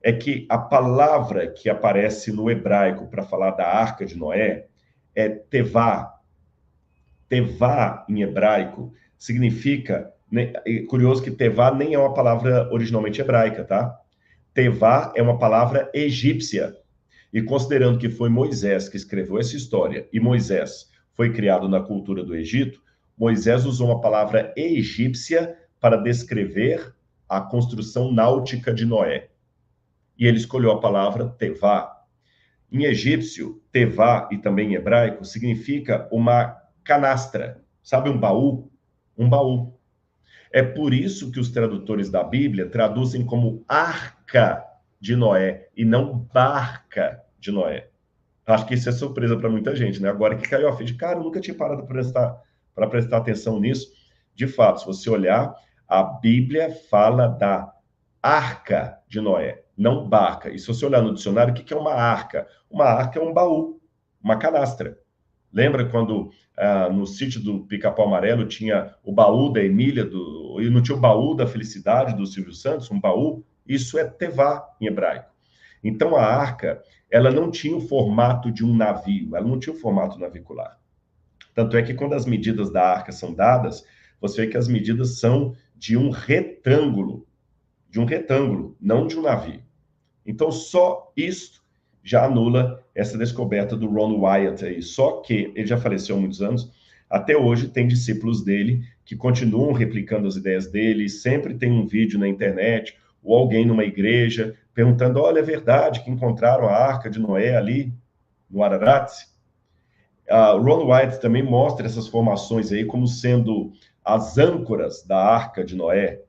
É que a palavra que aparece no hebraico para falar da Arca de Noé é tevá. Tevá, em hebraico, significa... Curioso que tevá nem é uma palavra originalmente hebraica, tá? Tevá é uma palavra egípcia. E considerando que foi Moisés que escreveu essa história, e Moisés foi criado na cultura do Egito, Moisés usou uma palavra egípcia para descrever a construção náutica de Noé. E ele escolheu a palavra tevá. Em egípcio, tevá, e também em hebraico, significa uma canastra. Sabe um baú? Um baú. É por isso que os tradutores da Bíblia traduzem como Arca de Noé e não Barca de Noé. Acho que isso é surpresa para muita gente, né? Agora que caiu a ficha, cara, eu nunca tinha parado para prestar atenção nisso. De fato, se você olhar, a Bíblia fala da Arca de Noé, não barca. E se você olhar no dicionário, o que é uma arca? Uma arca é um baú, uma canastra. Lembra quando no sítio do Pica-Pau Amarelo tinha o baú da Emília, e não tinha o baú da Felicidade do Silvio Santos, um baú? Isso é tevá em hebraico. Então a arca, ela não tinha o formato de um navio, ela não tinha o formato navicular. Tanto é que quando as medidas da arca são dadas, você vê que as medidas são de um retângulo, não de um navio. Então só isso já anula essa descoberta do Ron Wyatt aí. Só que ele já faleceu há muitos anos, até hoje tem discípulos dele que continuam replicando as ideias dele, sempre tem um vídeo na internet, ou alguém numa igreja, perguntando, olha, é verdade que encontraram a Arca de Noé ali, no Ararat? Ron Wyatt também mostra essas formações aí como sendo as âncoras da Arca de Noé,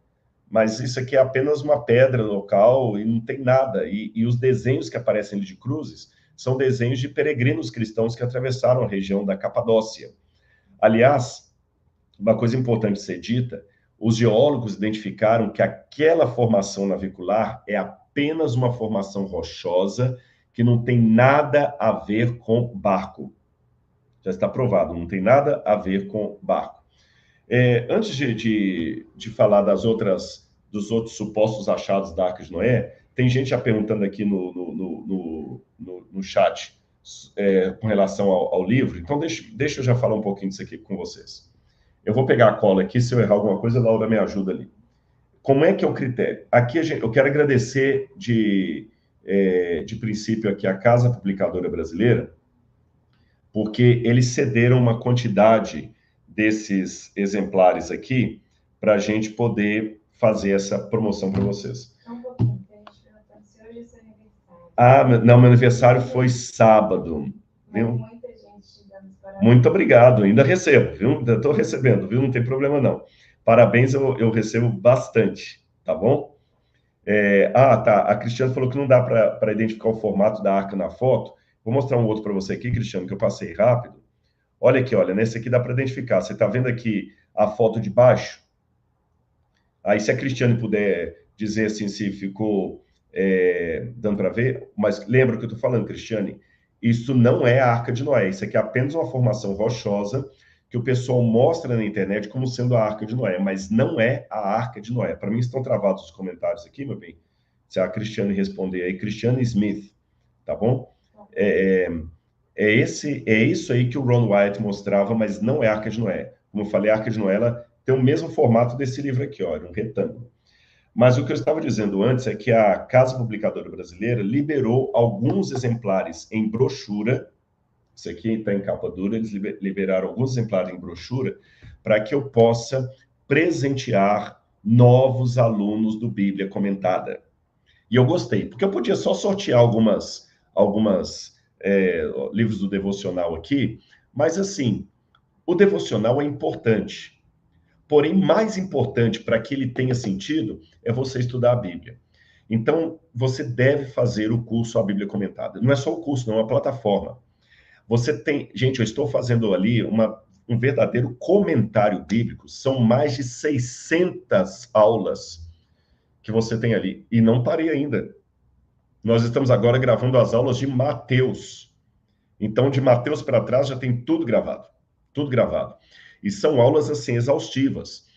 mas isso aqui é apenas uma pedra local e não tem nada. E os desenhos que aparecem ali de cruzes são desenhos de peregrinos cristãos que atravessaram a região da Capadócia. Aliás, uma coisa importante ser dita, os geólogos identificaram que aquela formação navicular é apenas uma formação rochosa que não tem nada a ver com barco. Já está provado, não tem nada a ver com barco. Antes de falar dos outros supostos achados da Arca de Noé, tem gente já perguntando aqui no chat com relação ao livro, então deixa eu já falar um pouquinho disso aqui com vocês. Eu vou pegar a cola aqui, se eu errar alguma coisa, a Laura me ajuda ali. Como é que é o critério? Aqui eu quero agradecer de princípio aqui a Casa Publicadora Brasileira, porque eles cederam uma quantidade desses exemplares aqui para a gente poder fazer essa promoção para vocês. Um pouquinho, que a gente perguntou se hoje é seu aniversário. Não, meu aniversário foi sábado. viu? Muito obrigado, ainda recebo, viu? Ainda estou recebendo, viu? Não tem problema não. Parabéns, eu recebo bastante, tá bom? Tá. A Cristiane falou que não dá para identificar o formato da arca na foto. Vou mostrar um outro para você aqui, Cristiane, que eu passei rápido. Olha aqui, olha, nesse aqui dá para identificar. Você está vendo aqui a foto de baixo? Aí, se a Cristiane puder dizer assim, se ficou dando para ver, mas lembra o que eu estou falando, Cristiane? Isso não é a Arca de Noé, isso aqui é apenas uma formação rochosa que o pessoal mostra na internet como sendo a Arca de Noé, mas não é a Arca de Noé. Para mim estão travados os comentários aqui, meu bem. Se a Cristiane responder aí, Cristiane Smith, tá bom? É isso aí que o Ron White mostrava, mas não é a Arca de Noé. Como eu falei, a Arca de Noé ela tem o mesmo formato desse livro aqui, ó, um retângulo. Mas o que eu estava dizendo antes é que a Casa Publicadora Brasileira liberou alguns exemplares em brochura. Isso aqui está em capa dura. Eles liberaram alguns exemplares em brochura para que eu possa presentear novos alunos do Bíblia Comentada. E eu gostei, porque eu podia só sortear algumas livros do devocional aqui, mas assim, o devocional é importante. Porém, mais importante para que ele tenha sentido é você estudar a Bíblia. Então, você deve fazer o curso A Bíblia Comentada. Não é só o curso, não, é uma plataforma. Você tem... Gente, eu estou fazendo ali um verdadeiro comentário bíblico. São mais de 600 aulas que você tem ali. E não parei ainda. Nós estamos agora gravando as aulas de Mateus. Então, de Mateus para trás já tem tudo gravado. Tudo gravado. E são aulas, assim, exaustivas.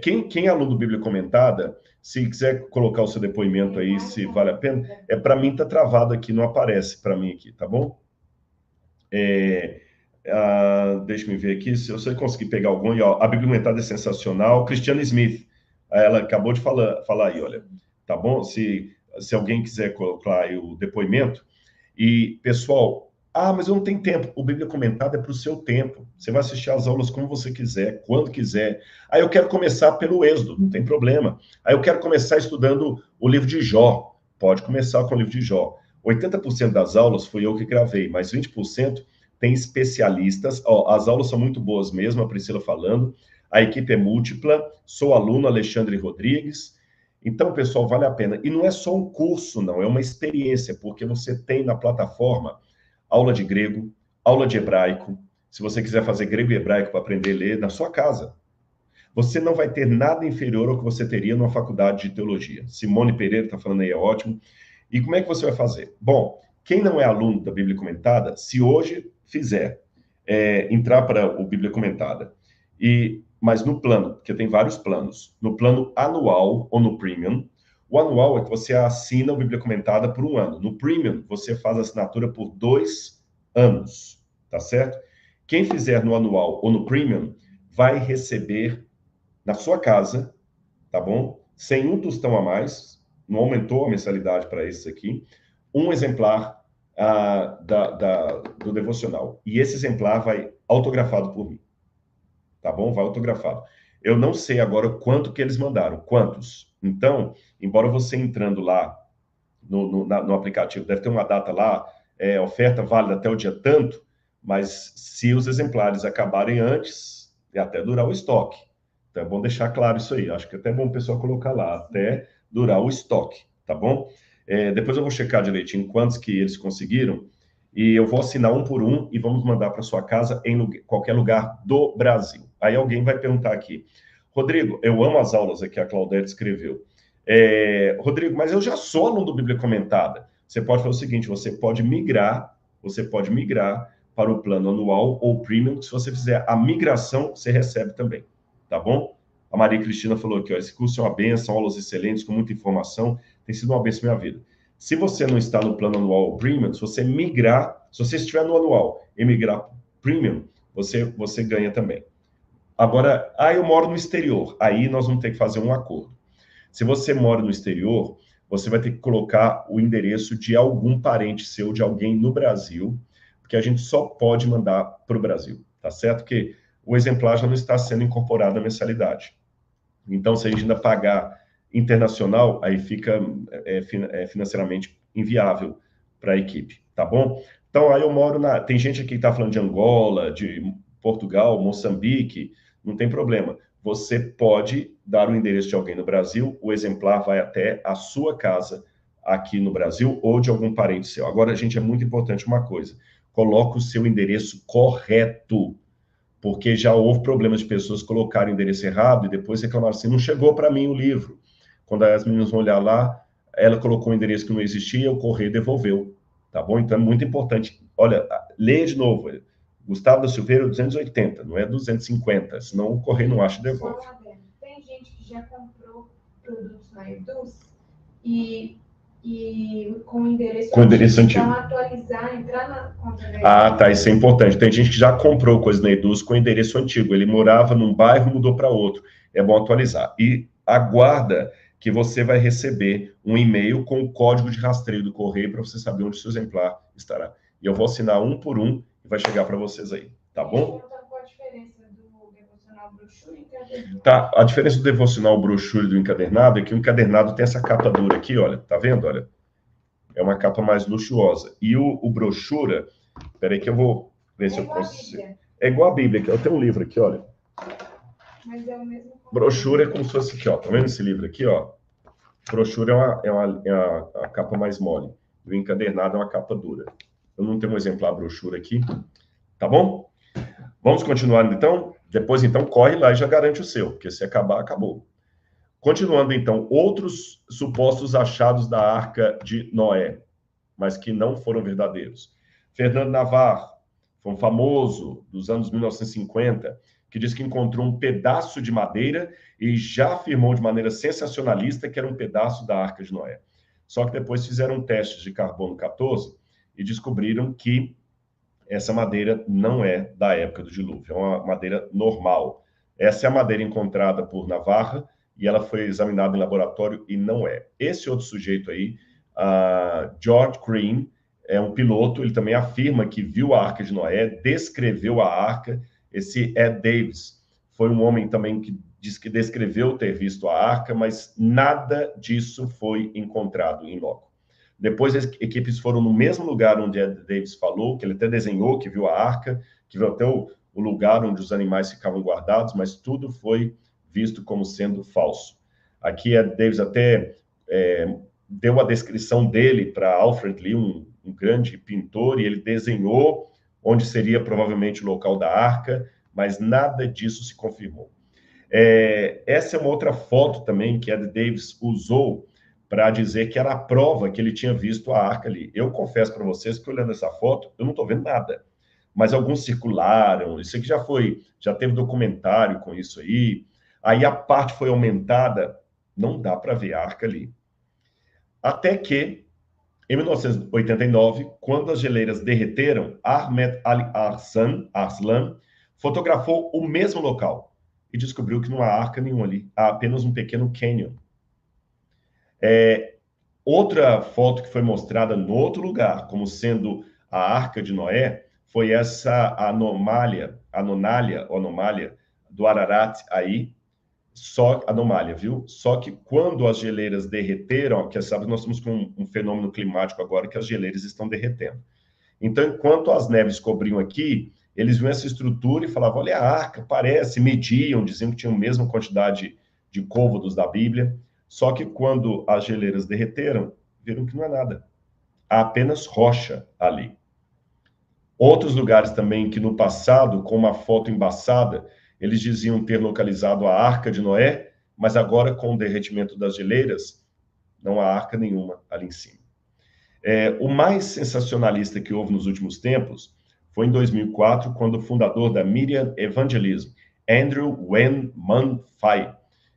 Quem é aluno do Bíblia Comentada, se quiser colocar o seu depoimento aí, se vale a pena, para mim tá travado aqui, não aparece para mim aqui, tá bom? Deixa eu ver aqui, se eu conseguir pegar algum. E, ó, a Bíblia Comentada é sensacional. Cristiane Smith, ela acabou de falar aí, olha, tá bom? Se alguém quiser colocar aí o depoimento. E, pessoal, mas eu não tenho tempo. O Bíblia Comentada é para o seu tempo. Você vai assistir às aulas como você quiser, quando quiser. Aí eu quero começar pelo Êxodo, não tem problema. Aí eu quero começar estudando o livro de Jó. Pode começar com o livro de Jó. 80% das aulas fui eu que gravei, mas 20% tem especialistas. As aulas são muito boas mesmo, a Priscila falando. A equipe é múltipla. Sou aluno Alexandre Rodrigues. Então, pessoal, vale a pena. E não é só um curso, não, é uma experiência, porque você tem na plataforma aula de grego, aula de hebraico. Se você quiser fazer grego e hebraico para aprender a ler na sua casa, você não vai ter nada inferior ao que você teria numa faculdade de teologia. Simone Pereira está falando aí, é ótimo. E como é que você vai fazer? Bom, quem não é aluno da Bíblia Comentada, se hoje fizer entrar para o Bíblia Comentada, mas no plano, porque tem vários planos, no plano anual ou no premium, o anual é que você assina a Bíblia Comentada por 1 ano. No premium, você faz a assinatura por 2 anos, tá certo? Quem fizer no anual ou no premium vai receber na sua casa, tá bom? Sem um tostão a mais, não aumentou a mensalidade para esse aqui, um exemplar do devocional. E esse exemplar vai autografado por mim. Tá bom? Vai autografado. Eu não sei agora quanto que eles mandaram, quantos. Então, embora você entrando lá no aplicativo, deve ter uma data lá, oferta válida até o dia tanto, mas se os exemplares acabarem antes, é até durar o estoque. Então, é bom deixar claro isso aí. Acho que é até bom o pessoal colocar lá, até durar o estoque, tá bom? Depois eu vou checar direitinho quantos que eles conseguiram, e eu vou assinar um por um e vamos mandar para sua casa em qualquer lugar do Brasil. Aí alguém vai perguntar aqui, Rodrigo, eu amo as aulas aqui, a Claudete escreveu. Rodrigo, mas eu já sou aluno do Bíblia Comentada. Você pode fazer o seguinte, você pode migrar para o plano anual ou premium. Se você fizer a migração, você recebe também, tá bom? A Maria Cristina falou aqui, ó, esse curso é uma benção, aulas excelentes, com muita informação, tem sido uma benção na minha vida. Se você não está no plano anual ou premium, se você migrar, se você estiver no anual e migrar para premium, você ganha também. Agora, eu moro no exterior, aí nós vamos ter que fazer um acordo. Se você mora no exterior, você vai ter que colocar o endereço de algum parente seu, de alguém no Brasil, porque a gente só pode mandar para o Brasil, tá certo? Porque o exemplar já não está sendo incorporado à mensalidade. Então, se a gente ainda pagar internacional, aí fica financeiramente inviável para a equipe, tá bom? Então, aí eu moro Tem gente aqui que está falando de Angola, de Portugal, Moçambique, não tem problema. Você pode dar o endereço de alguém no Brasil, o exemplar vai até a sua casa aqui no Brasil ou de algum parente seu. Agora, gente, é muito importante uma coisa: coloque o seu endereço correto, porque já houve problemas de pessoas colocarem o endereço errado e depois reclamaram assim: não chegou para mim o livro. Quando as meninas vão olhar lá, ela colocou um endereço que não existia, o correio devolveu. Tá bom? Então é muito importante. Olha, leia de novo. Gustavo da Silveira, 280, não é 250, senão o correio não acha e devolve. Tem gente que já comprou produtos na Eduz e com o endereço antigo. Então, atualizar, entrar na conta da Eduz. Ah, tá, isso é importante. Tem gente que já comprou coisa na Eduz com endereço antigo. Ele morava num bairro, mudou para outro. É bom atualizar. E aguarda que você vai receber um e-mail com o código de rastreio do correio para você saber onde o seu exemplar estará. E eu vou assinar um por um e vai chegar para vocês aí, tá bom? Qual a diferença do devocional brochura e encadernado? Tá, a diferença do devocional brochura e do encadernado é que o encadernado tem essa capa dura aqui, olha, tá vendo? Olha, é uma capa mais luxuosa. E o brochura, peraí que eu vou ver se eu consigo. É igual a Bíblia, que eu tenho um livro aqui, olha. Mas é o mesmo. Brochura é como se fosse aqui, ó. Tá vendo esse livro aqui, ó? Brochura é a capa mais mole. E o encadernado é uma capa dura. Eu não tenho um exemplar brochura aqui. Tá bom? Vamos continuar, então? Depois, então, corre lá e já garante o seu, porque se acabar, acabou. Continuando, então, outros supostos achados da Arca de Noé, mas que não foram verdadeiros. Fernando Navarro, foi um famoso dos anos 1950, que diz que encontrou um pedaço de madeira e já afirmou de maneira sensacionalista que era um pedaço da Arca de Noé. Só que depois fizeram testes de carbono 14 e descobriram que essa madeira não é da época do dilúvio, é uma madeira normal. Essa é a madeira encontrada por Navarra e ela foi examinada em laboratório e não é. Esse outro sujeito aí, George Green, é um piloto, ele também afirma que viu a Arca de Noé, descreveu a Arca. Esse Ed Davis foi um homem também que diz que descreveu ter visto a Arca, mas nada disso foi encontrado em loco. Depois as equipes foram no mesmo lugar onde Ed Davis falou, que ele até desenhou, que viu a arca, que viu até o lugar onde os animais ficavam guardados, mas tudo foi visto como sendo falso. Aqui Ed Davis até deu a descrição dele para Alfred Lee, um grande pintor, e ele desenhou onde seria provavelmente o local da arca, mas nada disso se confirmou. Essa é uma outra foto também que Ed Davis usou para dizer que era a prova que ele tinha visto a arca ali. Eu confesso para vocês que olhando essa foto, eu não estou vendo nada. Mas alguns circularam, isso aqui já teve documentário com isso aí. Aí a parte foi aumentada, não dá para ver a arca ali. Até que, em 1989, quando as geleiras derreteram, Ahmed Ali Arslan fotografou o mesmo local e descobriu que não há arca nenhuma ali, há apenas um pequeno canyon. Outra foto que foi mostrada no outro lugar, como sendo a Arca de Noé, foi essa anomália do Ararat aí, só anomália, viu? Só que quando as geleiras derreteram, que sabe, nós estamos com um fenômeno climático agora que as geleiras estão derretendo. Então, enquanto as neves cobriam aqui, eles viam essa estrutura e falavam, olha a arca, parece, mediam, diziam que tinham a mesma quantidade de côvados da Bíblia. Só que quando as geleiras derreteram, viram que não é nada. Há apenas rocha ali. Outros lugares também que no passado, com uma foto embaçada, eles diziam ter localizado a Arca de Noé, mas agora com o derretimento das geleiras, não há arca nenhuma ali em cima. O mais sensacionalista que houve nos últimos tempos foi em 2004, quando o fundador da Miriam Evangelism, Andrew Wen Man Fai,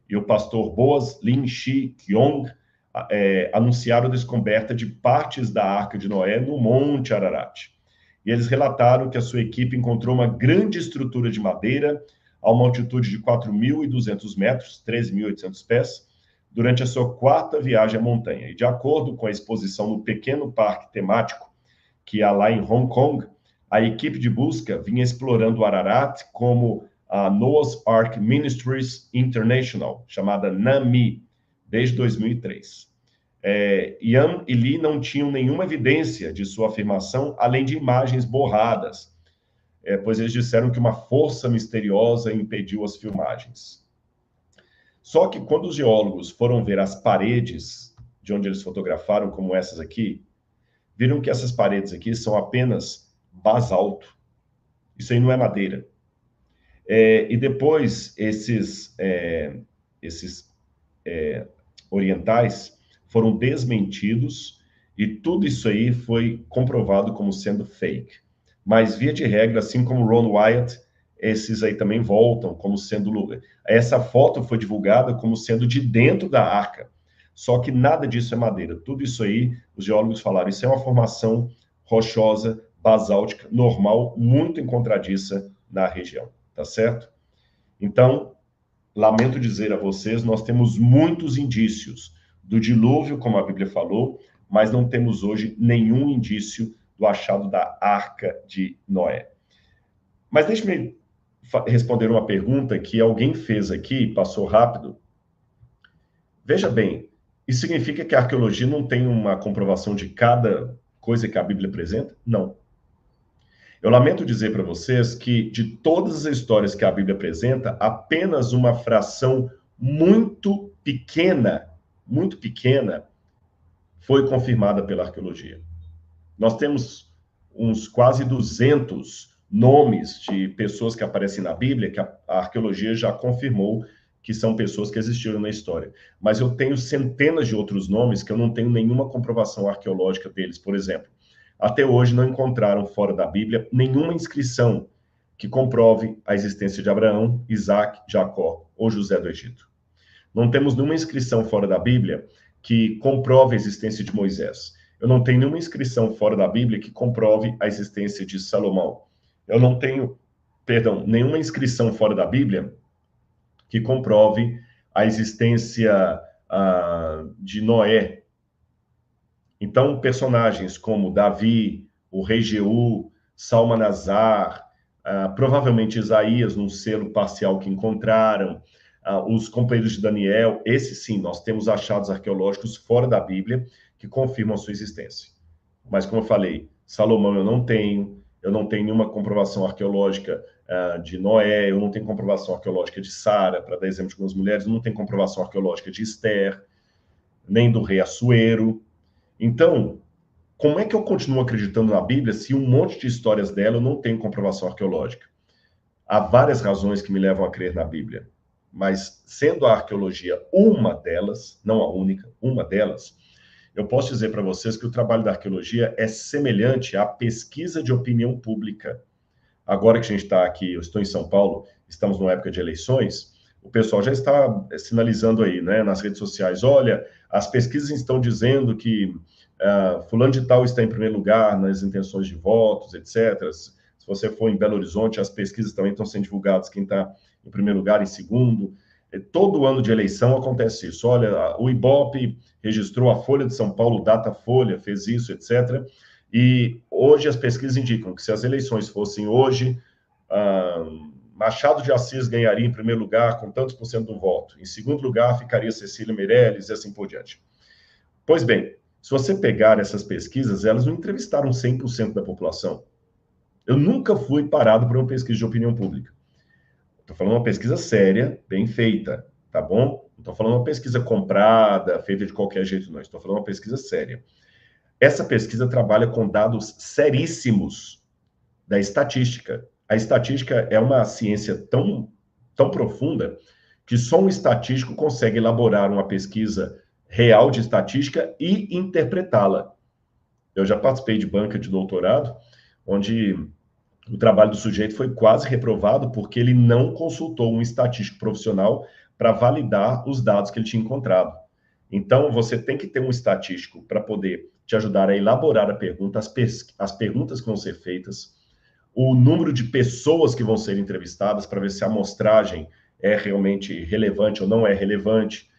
e o pastor Boaz Lin Shi Kyong anunciaram a descoberta de partes da Arca de Noé no Monte Ararat. E eles relataram que a sua equipe encontrou uma grande estrutura de madeira a uma altitude de 4.200 metros, 13.800 pés, durante a sua quarta viagem à montanha. E de acordo com a exposição no pequeno parque temático que há lá em Hong Kong, a equipe de busca vinha explorando o Ararat como a Noah's Ark Ministries International, chamada NAMI, desde 2003. Ian e Lee não tinham nenhuma evidência de sua afirmação, além de imagens borradas, pois eles disseram que uma força misteriosa impediu as filmagens. Só que quando os geólogos foram ver as paredes de onde eles fotografaram, como essas aqui, viram que essas paredes aqui são apenas basalto. Isso aí não é madeira. E depois, esses orientais foram desmentidos e tudo isso aí foi comprovado como sendo fake. Mas, via de regra, assim como Ron Wyatt, esses aí também voltam como sendo... Essa foto foi divulgada como sendo de dentro da arca. Só que nada disso é madeira. Tudo isso aí, os geólogos falaram, isso é uma formação rochosa, basáltica, normal, muito encontradiça na região, tá certo? Então, lamento dizer a vocês, nós temos muitos indícios do dilúvio, como a Bíblia falou, mas não temos hoje nenhum indício do achado da Arca de Noé. Mas deixe-me responder uma pergunta que alguém fez aqui, passou rápido. Veja bem, isso significa que a arqueologia não tem uma comprovação de cada coisa que a Bíblia apresenta? Não. Eu lamento dizer para vocês que, de todas as histórias que a Bíblia apresenta, apenas uma fração muito pequena, foi confirmada pela arqueologia. Nós temos uns quase 200 nomes de pessoas que aparecem na Bíblia, que a arqueologia já confirmou que são pessoas que existiram na história. Mas eu tenho centenas de outros nomes que eu não tenho nenhuma comprovação arqueológica deles. Por exemplo, até hoje não encontraram fora da Bíblia nenhuma inscrição que comprove a existência de Abraão, Isaac, Jacó ou José do Egito. Não temos nenhuma inscrição fora da Bíblia que comprove a existência de Moisés. Eu não tenho nenhuma inscrição fora da Bíblia que comprove a existência de Salomão. Eu não tenho, nenhuma inscrição fora da Bíblia que comprove a existência de Noé. Então, personagens como Davi, o rei Jeú, Salmanasar, provavelmente Isaías, num selo parcial que encontraram, os companheiros de Daniel, esses sim, nós temos achados arqueológicos fora da Bíblia que confirmam a sua existência. Mas, como eu falei, Salomão eu não tenho nenhuma comprovação arqueológica de Noé, eu não tenho comprovação arqueológica de Sara, para dar exemplo de algumas mulheres, eu não tenho comprovação arqueológica de Esther, nem do rei Assuero. Então, como é que eu continuo acreditando na Bíblia se um monte de histórias dela eu não tenho comprovação arqueológica? Há várias razões que me levam a crer na Bíblia, mas sendo a arqueologia uma delas, não a única, uma delas, eu posso dizer para vocês que o trabalho da arqueologia é semelhante à pesquisa de opinião pública. Agora que a gente está aqui, eu estou em São Paulo, estamos numa época de eleições, o pessoal já está sinalizando aí, né, nas redes sociais, olha, as pesquisas estão dizendo que fulano de tal está em primeiro lugar nas intenções de votos, etc. Se você for em Belo Horizonte, as pesquisas também estão sendo divulgadas, quem está em primeiro lugar, em segundo. Todo ano de eleição acontece isso. Olha, o Ibope registrou a Folha de São Paulo, Datafolha, fez isso, etc. E hoje as pesquisas indicam que se as eleições fossem hoje, Machado de Assis ganharia em primeiro lugar com tantos por cento do voto. Em segundo lugar, ficaria Cecília Meirelles e assim por diante. Pois bem, se você pegar essas pesquisas, elas não entrevistaram 100% da população. Eu nunca fui parado por uma pesquisa de opinião pública. Estou falando uma pesquisa séria, bem feita, tá bom? Não estou falando uma pesquisa comprada, feita de qualquer jeito, não. Estou falando uma pesquisa séria. Essa pesquisa trabalha com dados seríssimos da estatística. A estatística é uma ciência tão profunda que só um estatístico consegue elaborar uma pesquisa real de estatística e interpretá-la. Eu já participei de banca de doutorado, onde o trabalho do sujeito foi quase reprovado porque ele não consultou um estatístico profissional para validar os dados que ele tinha encontrado. Então, você tem que ter um estatístico para poder te ajudar a elaborar a pergunta, as perguntas que vão ser feitas, o número de pessoas que vão ser entrevistadas para ver se a amostragem é realmente relevante ou não é relevante,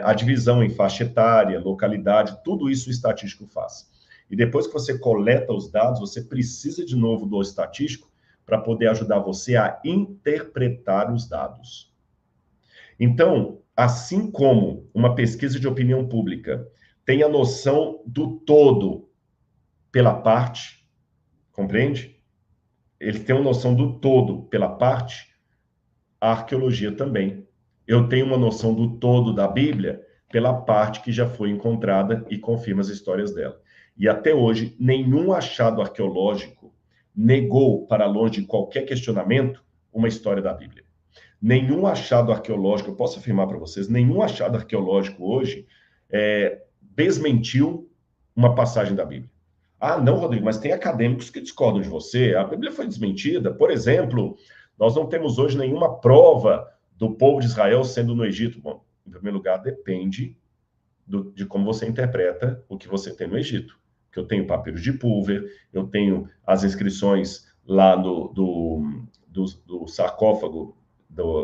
a divisão em faixa etária, localidade, tudo isso o estatístico faz. E depois que você coleta os dados, você precisa de novo do estatístico para poder ajudar você a interpretar os dados. Então, assim como uma pesquisa de opinião pública tem a noção do todo pela parte, compreende? Ele tem uma noção do todo pela parte, a arqueologia também. Eu tenho uma noção do todo da Bíblia pela parte que já foi encontrada e confirma as histórias dela. E até hoje, nenhum achado arqueológico negou, para longe de qualquer questionamento, uma história da Bíblia. Nenhum achado arqueológico, eu posso afirmar para vocês, nenhum achado arqueológico hoje desmentiu uma passagem da Bíblia. Ah, não, Rodrigo, mas tem acadêmicos que discordam de você. A Bíblia foi desmentida. Por exemplo, nós não temos hoje nenhuma prova do povo de Israel sendo no Egito. Bom, em primeiro lugar, depende de como você interpreta o que você tem no Egito. Que eu tenho papiros de Pulver, eu tenho as inscrições lá do sarcófago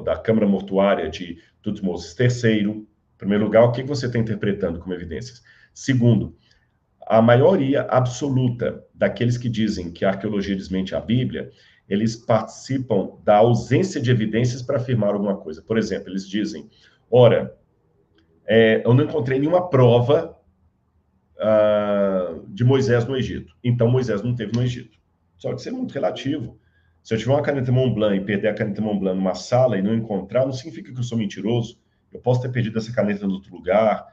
da Câmara Mortuária de Tutmoses III. Em primeiro lugar, o que você está interpretando como evidências? Segundo, a maioria absoluta daqueles que dizem que a arqueologia desmente a Bíblia, eles participam da ausência de evidências para afirmar alguma coisa. Por exemplo, eles dizem, ora, eu não encontrei nenhuma prova de Moisés no Egito. Então, Moisés não teve no Egito. Só que isso é muito relativo. Se eu tiver uma caneta Montblanc e perder a caneta Montblanc numa sala e não encontrar, não significa que eu sou mentiroso. Eu posso ter perdido essa caneta em outro lugar,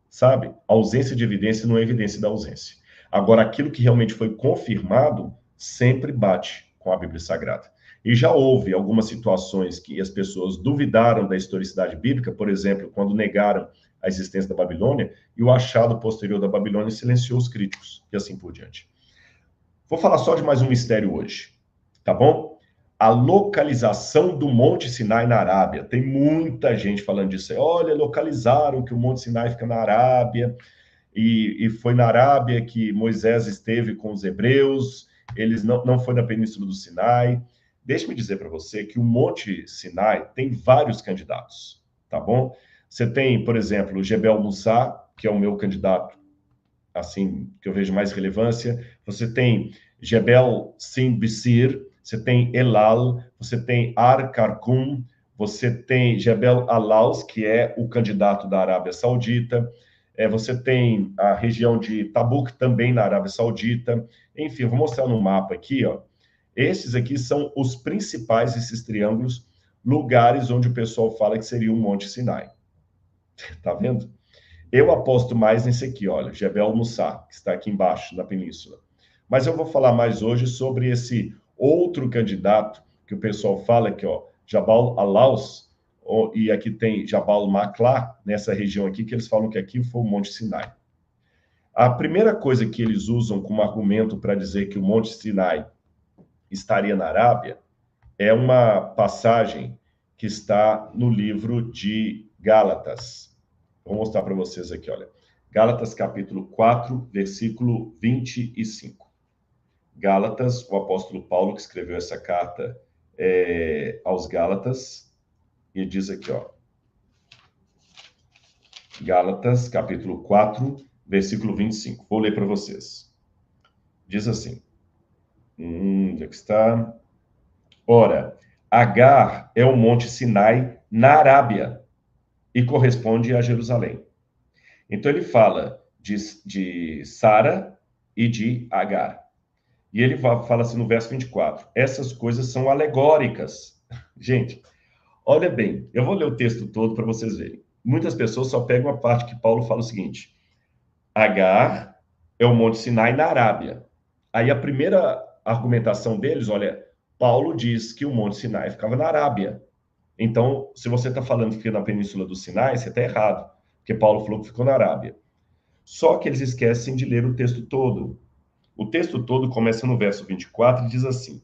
sabe? A ausência de evidência não é evidência da ausência. Agora, aquilo que realmente foi confirmado sempre bate com a Bíblia Sagrada. E já houve algumas situações que as pessoas duvidaram da historicidade bíblica, por exemplo, quando negaram a existência da Babilônia, e o achado posterior da Babilônia silenciou os críticos, e assim por diante. Vou falar só de mais um mistério hoje, tá bom? A localização do Monte Sinai na Arábia. Tem muita gente falando disso. Olha, localizaram que o Monte Sinai fica na Arábia, e foi na Arábia que Moisés esteve com os hebreus, eles não foi na Península do Sinai. Deixe-me dizer para você que o Monte Sinai tem vários candidatos, tá bom? Você tem, por exemplo, o Jebel Musa, que é o meu candidato, assim, que eu vejo mais relevância. Você tem Jebel Sin Bisir, você tem Elal, você tem Ar Qarqum, você tem Jebel Alaus, que é o candidato da Arábia Saudita. Você tem a região de Tabuk, também na Arábia Saudita. Enfim, eu vou mostrar no mapa aqui, ó. Esses aqui são os principais, esses triângulos, lugares onde o pessoal fala que seria o Monte Sinai. Tá vendo? Eu aposto mais nesse aqui, olha, Jebel Musa, que está aqui embaixo, na península. Mas eu vou falar mais hoje sobre esse outro candidato que o pessoal fala aqui, ó, Jabal Alaus, e aqui tem Jabal Makla, nessa região aqui, que eles falam que aqui foi o Monte Sinai. A primeira coisa que eles usam como argumento para dizer que o Monte Sinai estaria na Arábia é uma passagem que está no livro de Gálatas. Vou mostrar para vocês aqui, olha. Gálatas, capítulo 4, versículo 25. Gálatas, o apóstolo Paulo, que escreveu essa carta aos Gálatas, e diz aqui, ó. Gálatas, capítulo 4, versículo 25. Vou ler para vocês. Diz assim. Onde é que está? Ora, Agar é o Monte Sinai na Arábia e corresponde a Jerusalém. Então ele fala de Sara e de Agar. E ele fala assim no verso 24, essas coisas são alegóricas. Gente, olha bem, eu vou ler o texto todo para vocês verem. Muitas pessoas só pegam a parte que Paulo fala o seguinte, Agar é o Monte Sinai na Arábia. Aí a primeira argumentação deles, olha, Paulo diz que o Monte Sinai ficava na Arábia. Então, se você está falando que fica na Península do Sinai, você está errado, porque Paulo falou que ficou na Arábia. Só que eles esquecem de ler o texto todo. O texto todo começa no verso 24 e diz assim,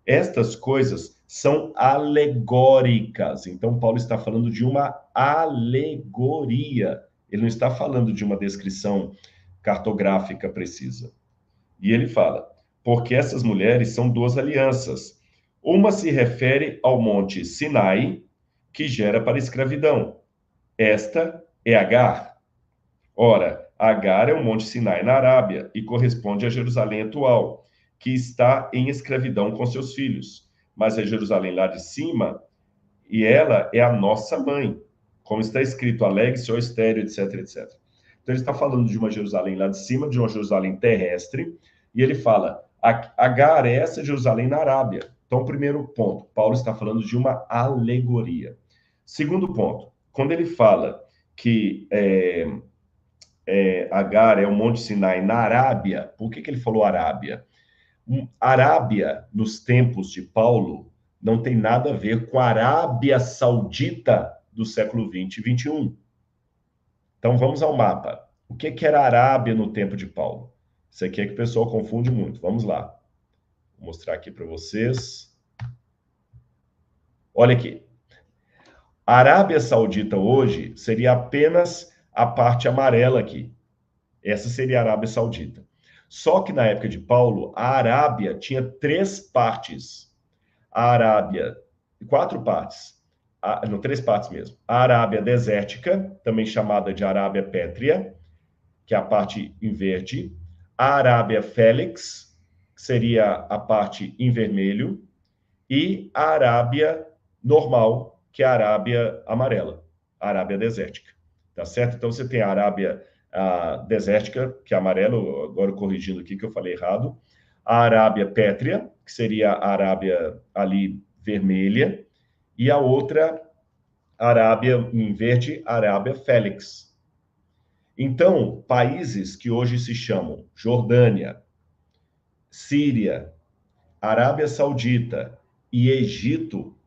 estas coisas são alegóricas. Então, Paulo está falando de uma alegoria. Ele não está falando de uma descrição cartográfica precisa. E ele fala, porque essas mulheres são duas alianças. Uma se refere ao monte Sinai, que gera para a escravidão. Esta é Agar. Ora, Agar é o monte Sinai na Arábia e corresponde a Jerusalém atual, que está em escravidão com seus filhos. Mas é Jerusalém lá de cima, e ela é a nossa mãe. Como está escrito, alegre-se, ó estéreo, etc, etc. Então, ele está falando de uma Jerusalém lá de cima, de uma Jerusalém terrestre, e ele fala, Agar é essa Jerusalém na Arábia. Então, primeiro ponto, Paulo está falando de uma alegoria. Segundo ponto, quando ele fala que Agar é o Monte Sinai na Arábia, por que ele falou Arábia? Arábia, nos tempos de Paulo, não tem nada a ver com a Arábia Saudita do século 20 e 21. Então, vamos ao mapa. O que era a Arábia no tempo de Paulo? Isso aqui é que o pessoal confunde muito. Vamos lá. Vou mostrar aqui para vocês. Olha aqui. A Arábia Saudita hoje seria apenas a parte amarela aqui. Essa seria a Arábia Saudita. Só que na época de Paulo, a Arábia tinha 3 partes. A Arábia, 4 partes. Não, 3 partes mesmo. A Arábia desértica, também chamada de Arábia Pétrea, que é a parte em verde. A Arábia Félix, que seria a parte em vermelho. E a Arábia normal, que é a Arábia amarela, a Arábia desértica. Tá certo? Então, você tem a Arábia desértica, que é amarelo, agora corrigindo aqui que eu falei errado. A Arábia Pétrea, que seria a Arábia ali vermelha. E a outra, Arábia em verde, Arábia Félix. Então, países que hoje se chamam Jordânia, Síria, Arábia Saudita e Egito,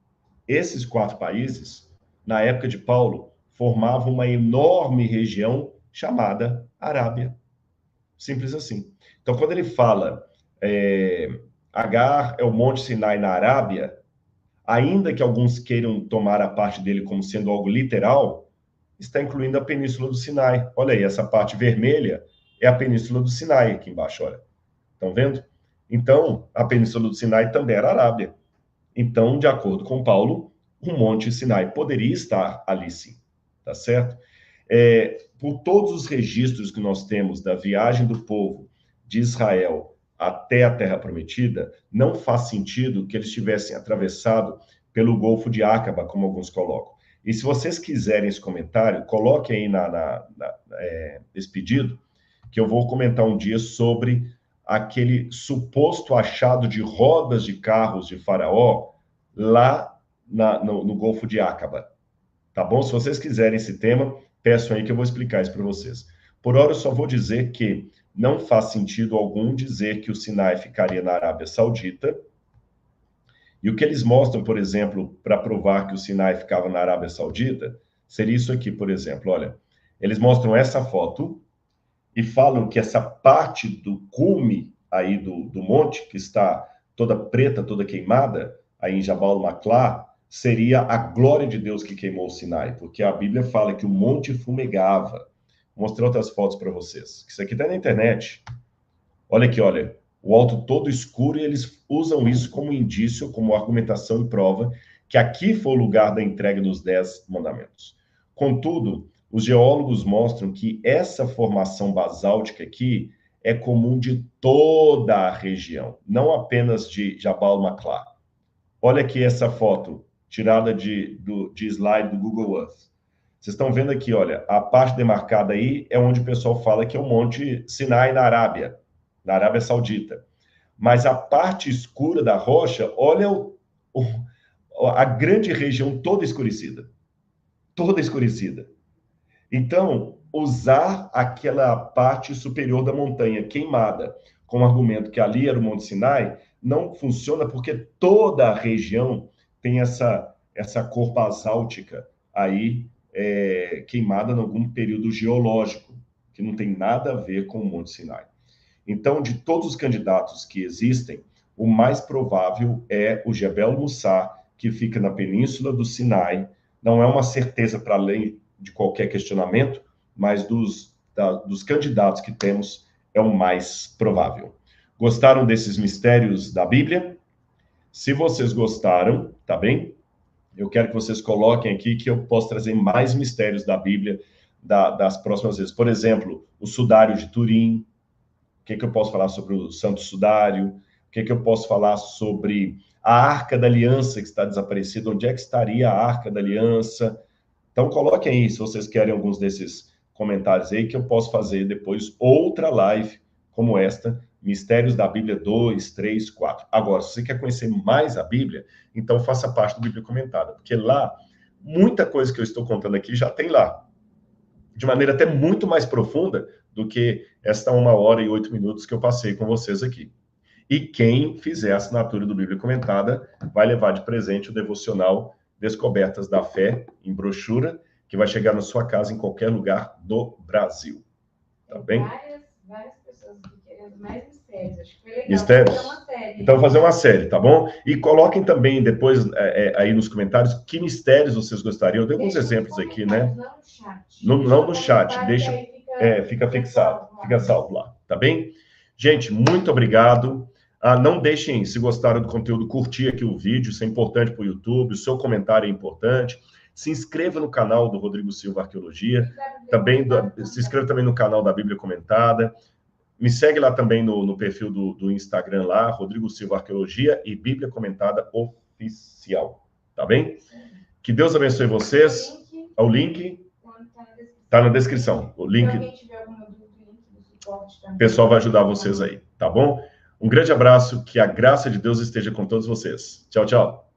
esses 4 países, na época de Paulo, formavam uma enorme região chamada Arábia. Simples assim. Então, quando ele fala Agar é o Monte Sinai na Arábia, ainda que alguns queiram tomar a parte dele como sendo algo literal, está incluindo a Península do Sinai. Olha aí, essa parte vermelha é a Península do Sinai aqui embaixo, olha. Estão vendo? Então, a Península do Sinai também era Arábia. Então, de acordo com Paulo, o Monte Sinai poderia estar ali sim, tá certo? Por todos os registros que nós temos da viagem do povo de Israel até a Terra Prometida, não faz sentido que eles tivessem atravessado pelo Golfo de Acaba, como alguns colocam. E se vocês quiserem esse comentário, coloquem aí esse pedido, que eu vou comentar um dia sobre aquele suposto achado de rodas de carros de Faraó lá no Golfo de Acaba. Tá bom? Se vocês quiserem esse tema, peçam aí que eu vou explicar isso para vocês. Por hora, eu só vou dizer que não faz sentido algum dizer que o Sinai ficaria na Arábia Saudita. E o que eles mostram, por exemplo, para provar que o Sinai ficava na Arábia Saudita, seria isso aqui, por exemplo. Olha, eles mostram essa foto e falam que essa parte do cume aí do monte, que está toda preta, toda queimada, aí em Jabal Maqla, seria a glória de Deus que queimou o Sinai, porque a Bíblia fala que o monte fumegava. Vou mostrar outras fotos para vocês. Isso aqui está na internet. Olha aqui, olha. O alto todo escuro, e eles usam isso como indício, como argumentação e prova, que aqui foi o lugar da entrega dos 10 mandamentos. Contudo, os geólogos mostram que essa formação basáltica aqui é comum de toda a região, não apenas de Jabal Maqla. Olha aqui essa foto, tirada de slide do Google Earth. Vocês estão vendo aqui, olha, a parte demarcada aí é onde o pessoal fala que é o Monte Sinai na Arábia Saudita. Mas a parte escura da rocha, olha a grande região toda escurecida. Toda escurecida. Então, usar aquela parte superior da montanha queimada como argumento que ali era o Monte Sinai, não funciona porque toda a região tem essa cor basáltica aí queimada em algum período geológico, que não tem nada a ver com o Monte Sinai. Então, de todos os candidatos que existem, o mais provável é o Jebel Mussar, que fica na Península do Sinai. Não é uma certeza para além de qualquer questionamento, mas dos candidatos que temos, é o mais provável. Gostaram desses mistérios da Bíblia? Se vocês gostaram, tá bem? Eu quero que vocês coloquem aqui que eu posso trazer mais mistérios da Bíblia das próximas vezes. Por exemplo, o sudário de Turim. O que eu posso falar sobre o Santo Sudário? O que eu posso falar sobre a Arca da Aliança que está desaparecida? Onde é que estaria a Arca da Aliança? Então, coloquem aí, se vocês querem alguns desses comentários aí que eu posso fazer depois outra live como esta, Mistérios da Bíblia 2, 3, 4. Agora, se você quer conhecer mais a Bíblia, então faça parte do Bíblia Comentada, porque lá, muita coisa que eu estou contando aqui já tem lá, de maneira até muito mais profunda do que esta 1h08 que eu passei com vocês aqui. E quem fizer a assinatura do Bíblia Comentada vai levar de presente o devocional Descobertas da Fé, em brochura, que vai chegar na sua casa em qualquer lugar do Brasil. Tá bem? Várias pessoas querendo mais mistérios. Acho que foi legal mistérios? fazer uma série. Então, fazer uma série, tá bom? E coloquem também depois aí nos comentários que mistérios vocês gostariam. Eu dei alguns exemplos aqui, né? Não no chat. Não no chat, deixa, fica fixado, fica salvo lá, tá bem? Gente, muito obrigado. Não deixem, se gostaram do conteúdo, curtir aqui o vídeo, isso é importante para o YouTube, o seu comentário é importante. Se inscreva no canal do Rodrigo Silva Arqueologia, também se inscreva também no canal da Bíblia Comentada. Me segue lá também no perfil do Instagram lá, Rodrigo Silva Arqueologia e Bíblia Comentada Oficial, tá bem? Que Deus abençoe vocês. O link tá na descrição. O link, o pessoal vai ajudar vocês aí, tá bom? Um grande abraço, que a graça de Deus esteja com todos vocês. Tchau, tchau.